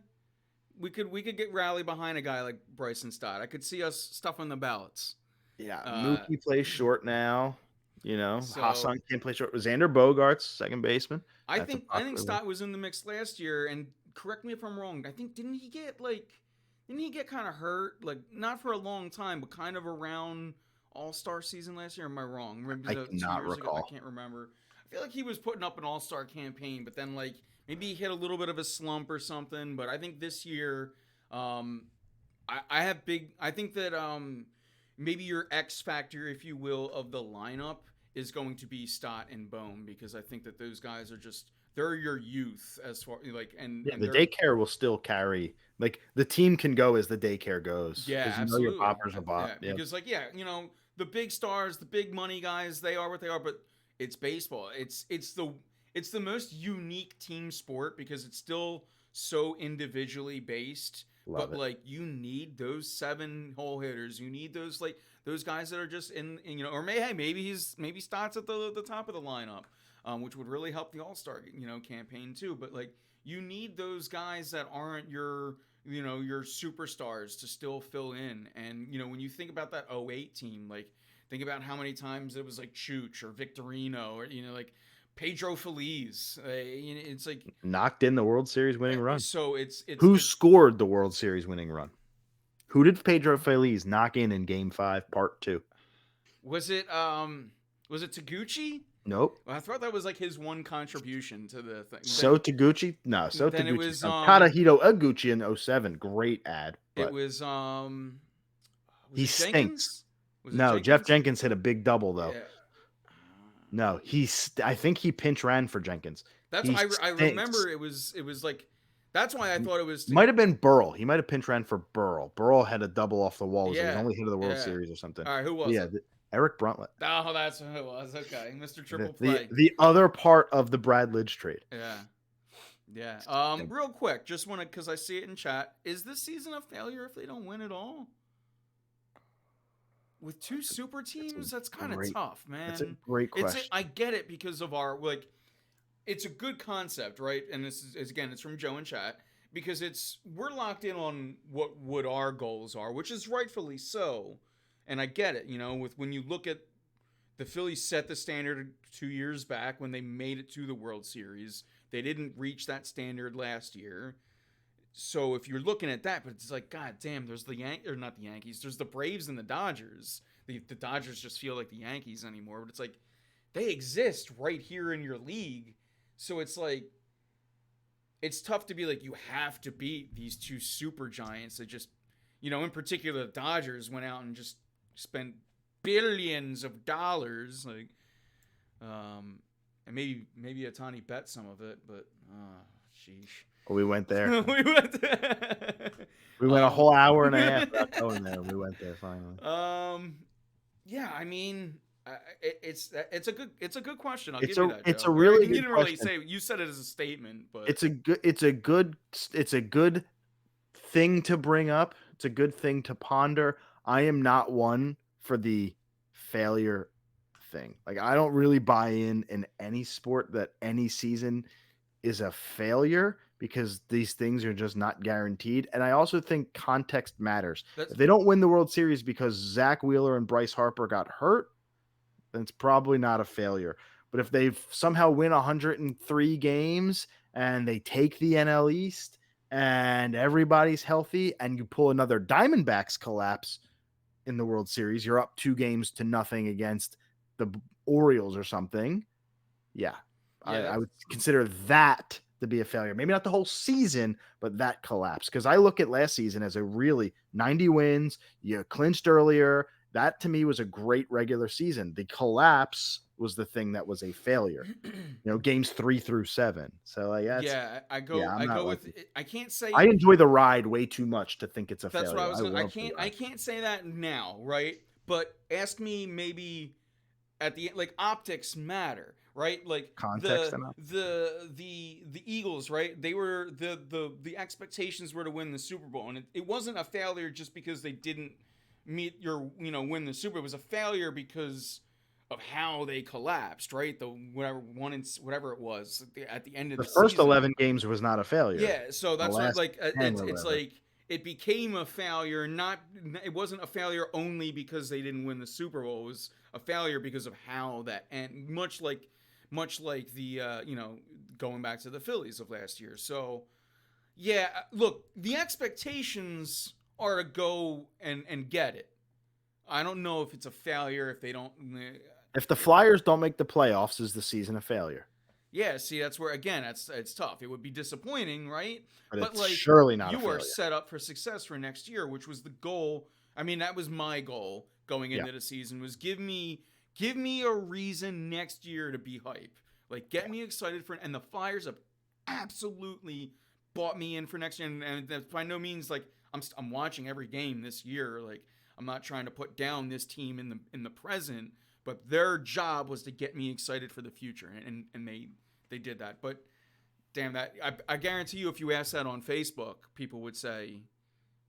we could get rally behind a guy like Bryson Stott. I could see us stuffing the ballots.
Yeah.
Uh,
Mookie plays short now. You know,
so
Hassan can't play short. Xander Bogarts, second baseman.
I
That's a
think
popular one.
Stott was in the mix last year, and correct me if I'm wrong. I think didn't he get kind of hurt, like not for a long time, but kind of around All-Star season last year? Am I wrong? Maybe
I
2
cannot
years ago. I
recall.
can't remember. I feel like he was putting up an All-Star campaign, but then like maybe he hit a little bit of a slump or something. But I think this year, I think that maybe your X factor, if you will, of the lineup is going to be Stott and Bohm, because I think that those guys are just they're your youth as far like
Yeah,
and
the
they're
daycare will still carry like the team can go as the daycare goes
yeah,
because you know your
absolutely.
poppers are bought.
Yeah,
Yeah,
because like yeah, the big stars, the big money guys, they are what they are, but it's baseball. It's the most unique team sport because it's still so individually based.
love
But
it.
like you need those 7 hole hitters. You need those guys that are just in or maybe Stott's at the top of the lineup, which would really help the All Star campaign too. But like you need those guys that aren't your superstars to still fill in. And when you think about that '08 team, like think about how many times it was like Chooch or Victorino or like Pedro Feliz. It's like
Knocked in the World Series winning run.
so it's
Who scored the World Series winning run? Who did Pedro Feliz knock in Game 5, Part 2?
was it Taguchi?
Nope.
Well, I thought that was like his one contribution to the thing.
So Taguchi? No, So
Then it
Taguchi's
was
done. Tadahito Iguchi in '07. Great ad,
it
but
was
he
it
stinks.
Jenkins? Was it
No, Jeff
Jenkins?
Jenkins hit a big double though.
Yeah.
No, I think he pinch ran for Jenkins.
That's
He
I
stinks.
remember it was like that's why I thought it was
Might have been Burrell. He might have pinch ran for Burrell. Burrell had a double off the wall. It was like his
yeah.
only hit of the World
Yeah.
Series or something.
All right, who
But
was
yeah,
it?
Eric Bruntlett.
Oh, that's who it was. Okay. Mr. Triple
The,
Play.
the other part of the Brad Lidge trade.
Yeah. Yeah. Real quick, just want to because I see it in chat. Is this season a failure if they don't win at all? With 2 super teams, that's kind of tough, man.
That's a great question.
I get it because of our like it's a good concept, right? And this is again, it's from Joe in chat because we're locked in on what our goals are, which is rightfully so. And I get it, with when you look at the Phillies set the standard 2 years back when they made it to the World Series. They didn't reach that standard last year. So if you're looking at that, but it's like, God damn, there's not the Yankees. There's the Braves and the Dodgers. The Dodgers just feel like the Yankees anymore. But it's like they exist right here in your league. So it's like it's tough to be like you have to beat these 2 super giants that just, in particular, the Dodgers went out and just spent billions of dollars, like, and maybe Otani bet some of it, but sheesh.
We went there.
we went
We went a whole hour and a half without going there. We went there finally.
Yeah, I mean, it's a good question. I'll
It's
give
a
you that.
it's
Joe.
a really
you
good
didn't really
question.
say you said it as a statement, but
It's a good thing to bring up. It's a good thing to ponder. I am not one for the failure thing. Like, I don't really buy in any sport that any season is a failure because these things are just not guaranteed. And I also think context matters.
That's
If they don't win the World Series because Zach Wheeler and Bryce Harper got hurt, then it's probably not a failure. But if they somehow win 103 games and they take the NL East and everybody's healthy and you pull another Diamondbacks collapse in the World Series, you're up 2-0 against the Orioles or something. Yeah,
yeah,
I would consider that to be a failure. Maybe not the whole season, but that collapse. Because I look at last season as a really 90 wins. You clinched earlier. That to me was a great regular season. The collapse was the thing that was a failure. Games 3 through 7. So like
yeah.
yeah, I'm
I
not
go
like
with. I can't
I
say
enjoy the ride way too much to think it's a
that's what I
failure.
was.
I love the
I
ride.
can't say that now, right? But ask me maybe at the like optics matter, right? Like
Context enough.
the Eagles, right? They were the expectations were to win the Super Bowl, and it wasn't a failure just because they didn't meet your win the Super Bowl. It was a failure because of how they collapsed, right? The whatever it was at the end of
The
the
first
season.
11 games was not a failure.
Yeah, so
The
that's what
last
like
10 or
it's
whatever.
like it became a failure. Not it wasn't a failure only because they didn't win the Super Bowl. It was a failure because of how that and much like the going back to the Phillies of last year. So yeah, look, the expectations are to go and get it. I don't know if it's a failure if they don't.
If the Flyers don't make the playoffs, is the season a failure?
Yeah, see, that's where again, it's tough. It would be disappointing, right?
But
But
it's
like
surely not a
you are
failure.
set up for success for next year, which was the goal. I mean, that was my goal going
Yeah.
into the season was give me a reason next year to be hype. Like get me excited for and the Flyers have absolutely bought me in for next year and that's by no means like I'm watching every game this year. Like I'm not trying to put down this team in the present, but their job was to get me excited for the future and they did that. But damn that I guarantee you if you ask that on Facebook, people would say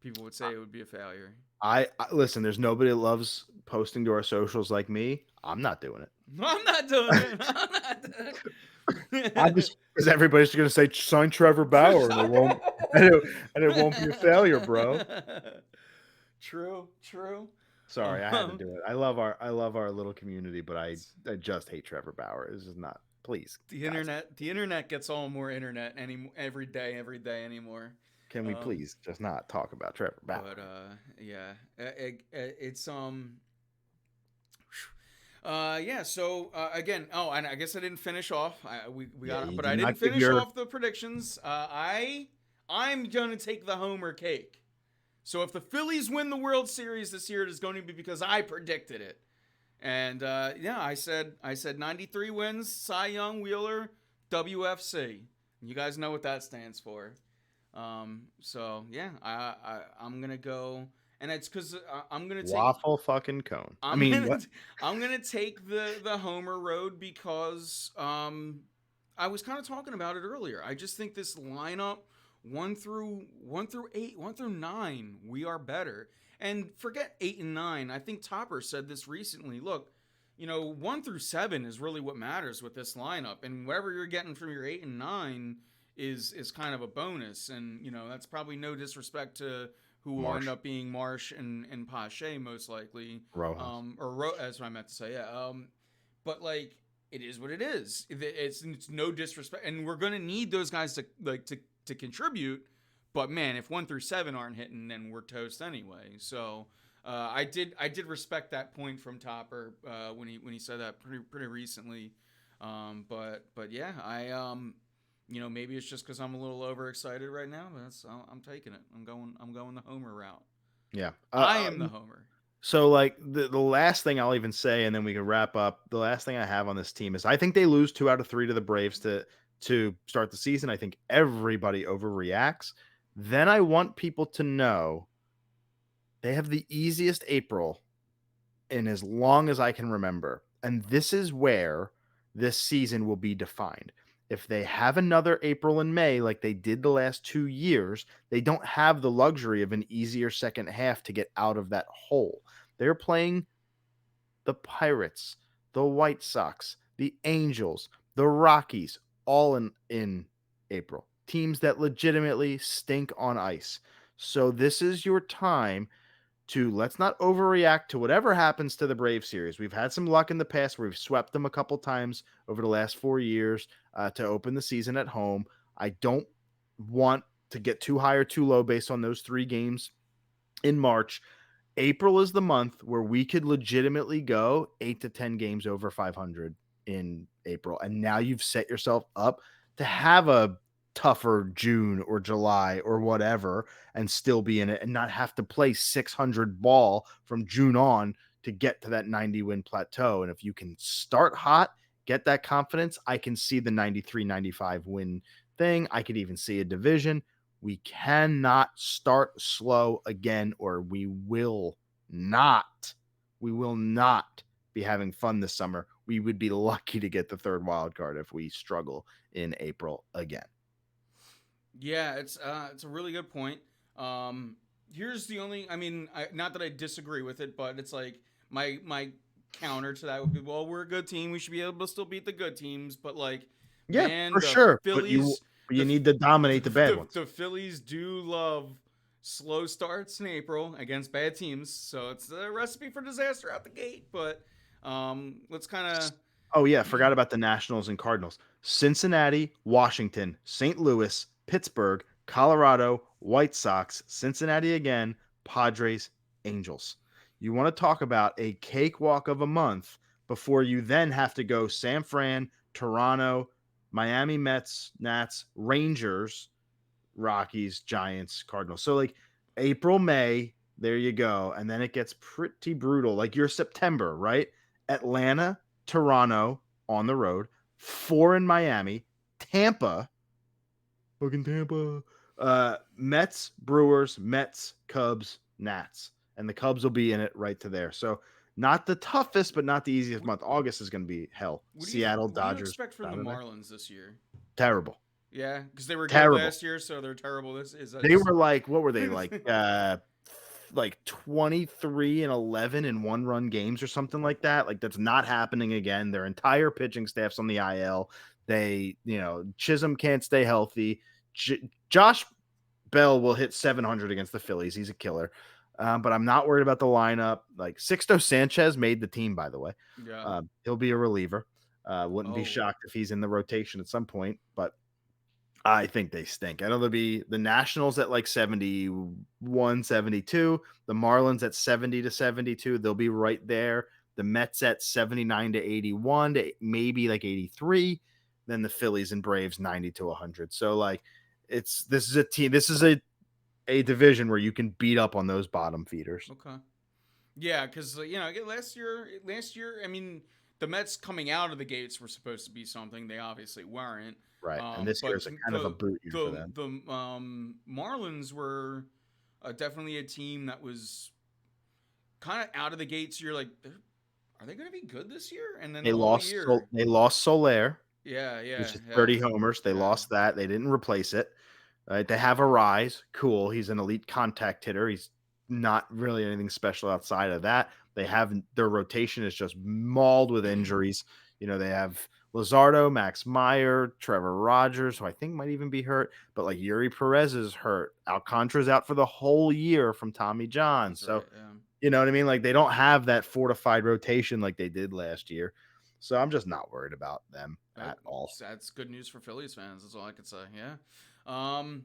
it would be a failure.
I listen. There's nobody that loves posting to our socials like me. I'm not doing it.
No, I'm not doing it. I'm not doing
I'm
it.
just because everybody's going to say sign Trevor Bauer, and it won't, and it won't be a failure, bro.
True, true.
Sorry, I had to
Um,
do it. I love our little community, but I just hate Trevor Bauer. This is not. Please, guys,
the internet gets all more internet every day anymore.
can we
Um,
please just not talk about Trevor Bauer?
but yeah, it's yeah. So again, oh, and I guess I didn't finish off. We
Yeah,
got,
you
but
did
I didn't
not give
finish
your.
off the predictions. I'm gonna take the homer cake. So if the Phillies win the World Series this year, it is going to be because I predicted it. And yeah, I said 93 wins, Cy Young, Wheeler, WFC. You guys know what that stands for. So yeah, I'm gonna go, and it's because I'm gonna take
Waffle fucking cone. I
I'm
mean,
gonna
what?
I'm gonna take the Homer road because I was kind of talking about it earlier. I just think this lineup one through 8, 1 through 9, we are better. And forget 8 and 9. I think Topper said this recently. Look, 1 through 7 is really what matters with this lineup, and whatever you're getting from your 8 and 9 is kind of a bonus. And that's probably no disrespect to who will end
Marsh,
up being Marsh and Pache most likely,
Rojas.
that's what I meant to say. Yeah, but like it is what it is. It's no disrespect, and we're gonna need those guys to contribute. But man, if 1 through 7 aren't hitting, then we're toast anyway. So I did respect that point from Topper when he said that pretty recently. But yeah, maybe it's just because I'm a little overexcited right now. But I'm taking it. I'm going the Homer route.
Yeah.
I am the Homer.
So like the last thing I'll even say, and then we can wrap up. The last thing I have on this team is I think they lose 2 out of 3 to the Braves to start the season. I think everybody overreacts. Then I want people to know they have the easiest April in as long as I can remember. And this is where this season will be defined. If they have another April and May like they did the last 2 years, they don't have the luxury of an easier second half to get out of that hole. They're playing the Pirates, the White Sox, the Angels, the Rockies, all in April. Teams that legitimately stink on ice. So this is your time to let's not overreact to whatever happens to the Brave series. We've had some luck in the past where we've swept them a couple times over the last 4 years to open the season at home. I don't want to get too high or too low based on those 3 games in March. April is the month where we could legitimately go 8 to 10 games over 500 in April. And now you've set yourself up to have a tougher June or July or whatever and still be in it and not have to play 600 ball from June on to get to that 90 win plateau. And if you can start hot, get that confidence, I can see the 93, 95 win thing. I could even see a division. We cannot start slow again, or we will not be having fun this summer. We would be lucky to get the third wild card if we struggle in April again.
Yeah, it's a really good point. Here's the only, I mean, not that I disagree with it, but it's like my counter to that would be, well, we're a good team, we should be able to still beat the good teams, but like,
Yeah,
man,
for
the
sure.
Phillies,
But you
the
need to dominate the bad ones.
the Phillies do love slow starts in April against bad teams, so it's a recipe for disaster out the gate. But let's kind of
Oh yeah, forgot about the Nationals and Cardinals. Cincinnati, Washington, St. Louis, Pittsburgh, Colorado, White Sox, Cincinnati again, Padres, Angels. You want to talk about a cakewalk of a month before you then have to go San Fran, Toronto, Miami Mets, Nats, Rangers, Rockies, Giants, Cardinals. So like April, May, there you go. And then it gets pretty brutal. Like your September, right? Atlanta, Toronto on the road, 4 in Miami, Tampa, fucking Tampa, Mets, Brewers, Mets, Cubs, Nats. And the Cubs will be in it right to there. So not the toughest, but not the easiest month. August is going to be hell. Seattle,
what do you
Dodgers,
expect from the
Diamondbacks.
Marlins this year?
Terrible.
Yeah, because they were good
Terrible.
last year, so they're terrible. This is that
They
just
were like, what were they like 23 and 11 in one-run games or something like that. Like that's not happening again. Their entire pitching staff's on the IL. They, Chisholm can't stay healthy. Josh Bell will hit 700 against the Phillies. He's a killer. But I'm not worried about the lineup. Like Sixto Sanchez made the team, by the way.
yeah.
He'll be a reliever. Wouldn't be
Oh,
shocked if he's in the rotation at some point, but I think they stink. I know they'll be the Nationals at like 71, 72. The Marlins at 70 to 72. They'll be right there. The Mets at 79 to 81 to maybe like 83. Then the Phillies and Braves 90 to 100. So like this is a team. This is a division where you can beat up on those bottom feeders.
okay. Yeah, because last year, I mean, the Mets coming out of the gates were supposed to be something. They obviously weren't.
Right. And this year
But
is a kind of a boot year for them.
the Marlins were definitely a team that was kind of out of the gates. You're like, are they going to be good this year? And then
They
the whole
lost
year,
they lost Soler,
yeah, yeah,
which is
yeah,
30 homers. They
yeah.
lost that. They didn't replace it. Right? They have a rise. Cool. He's an elite contact hitter. He's not really anything special outside of that. They have their rotation is just mauled with injuries. They have Lazardo, Max Meyer, Trevor Rogers, who I think might even be hurt, but like Yuri Perez is hurt. Alcantara's out for the whole year from Tommy John.
That's
So,
right. Yeah.
you know what I mean? Like they don't have that fortified rotation like they did last year. So I'm just not worried about them at all.
That's good news for Phillies fans. That's all I could say. Yeah. Um,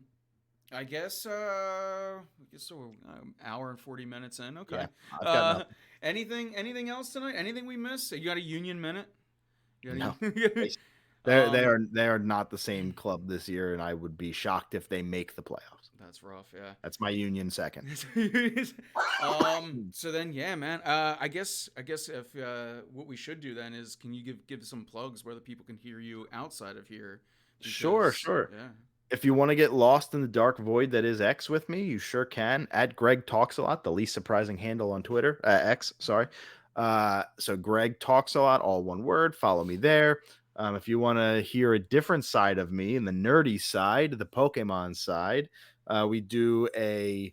I guess so. We're hour and 40 minutes in. Okay.
Yeah, I've got
Uh,
nothing.
anything else tonight? Anything we missed? You got a Union minute?
No.
You
They
um,
they are not the same club this year, and I would be shocked if they make the playoffs.
that's rough. Yeah.
That's my Union second.
So then, yeah, man. I guess if what we should do then is, can you give some plugs where the people can hear you outside of here?
Sure,
Because
sure.
yeah,
If you want to get lost in the dark void that is X with me, you sure can. At Greg Talks a Lot, the least surprising handle on Twitter. X, sorry. So Greg Talks a Lot, all one word. Follow me there. If you want to hear a different side of me, and the nerdy side, the Pokemon side, we do a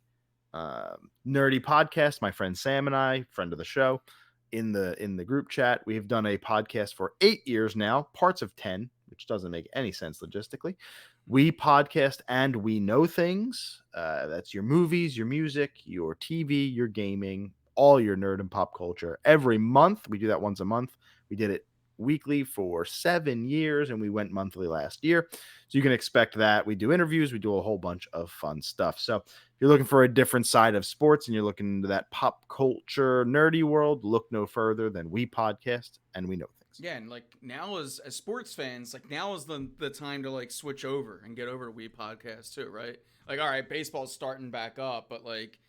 nerdy podcast. My friend Sam and I, friend of the show, in the group chat. We've done a podcast for 8 years now, parts of 10, which doesn't make any sense logistically. We podcast and we know things. That's your movies, your music, your TV, your gaming, all your nerd and pop culture. Every month, we do that once a month. We did it weekly for 7 years, and we went monthly last year. So you can expect that. We do interviews, we do a whole bunch of fun stuff. So if you're looking for a different side of sports and you're looking into that pop culture nerdy world, look no further than We Podcast and We Know Things.
Yeah, and like now as sports fans, like now is the time to like switch over and get over to We Podcast too, right? Like, all right, baseball's starting back up, but like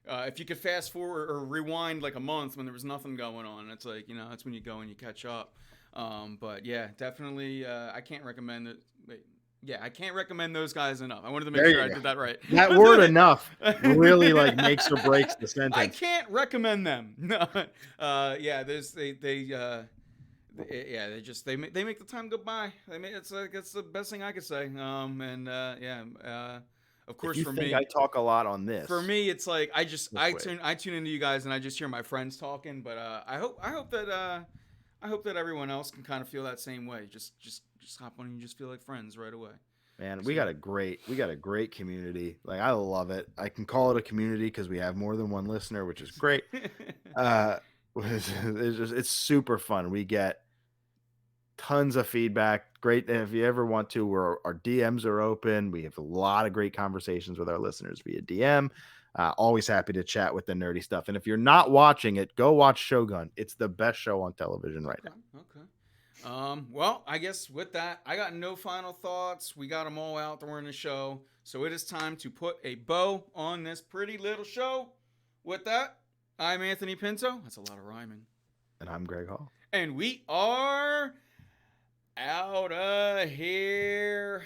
if you could fast forward or rewind like a month when there was nothing going on, it's like, you know, that's when you go and you catch up. But yeah, definitely, I can't recommend it. Yeah, I can't recommend those guys enough. I wanted to make sure I did that right.
That word enough really like makes or breaks the sentence.
I can't recommend them. No, yeah, they make the time go by. It's like it's the best thing I could say. Of course,
if you think I talk a lot on this.
For me, it's like I tune into you guys and I just hear my friends talking. But I hope that everyone else can kind of feel that same way. Just hop on and you just feel like friends right away.
Man, we got a great community. Like, I love it. I can call it a community because we have more than one listener, which is great. It's super fun. We get tons of feedback. Great. And if you ever want to, our DMs are open. We have a lot of great conversations with our listeners via DM. Always happy to chat with the nerdy stuff. And if you're not watching it, go watch Shogun. It's the best show on television right now.
Okay. Well, I guess with that, I got no final thoughts. We got them all out during the show. So it is time to put a bow on this pretty little show. With that, I'm Anthony Pinto. That's a lot of rhyming.
And I'm Greg Hall.
And we are out of here.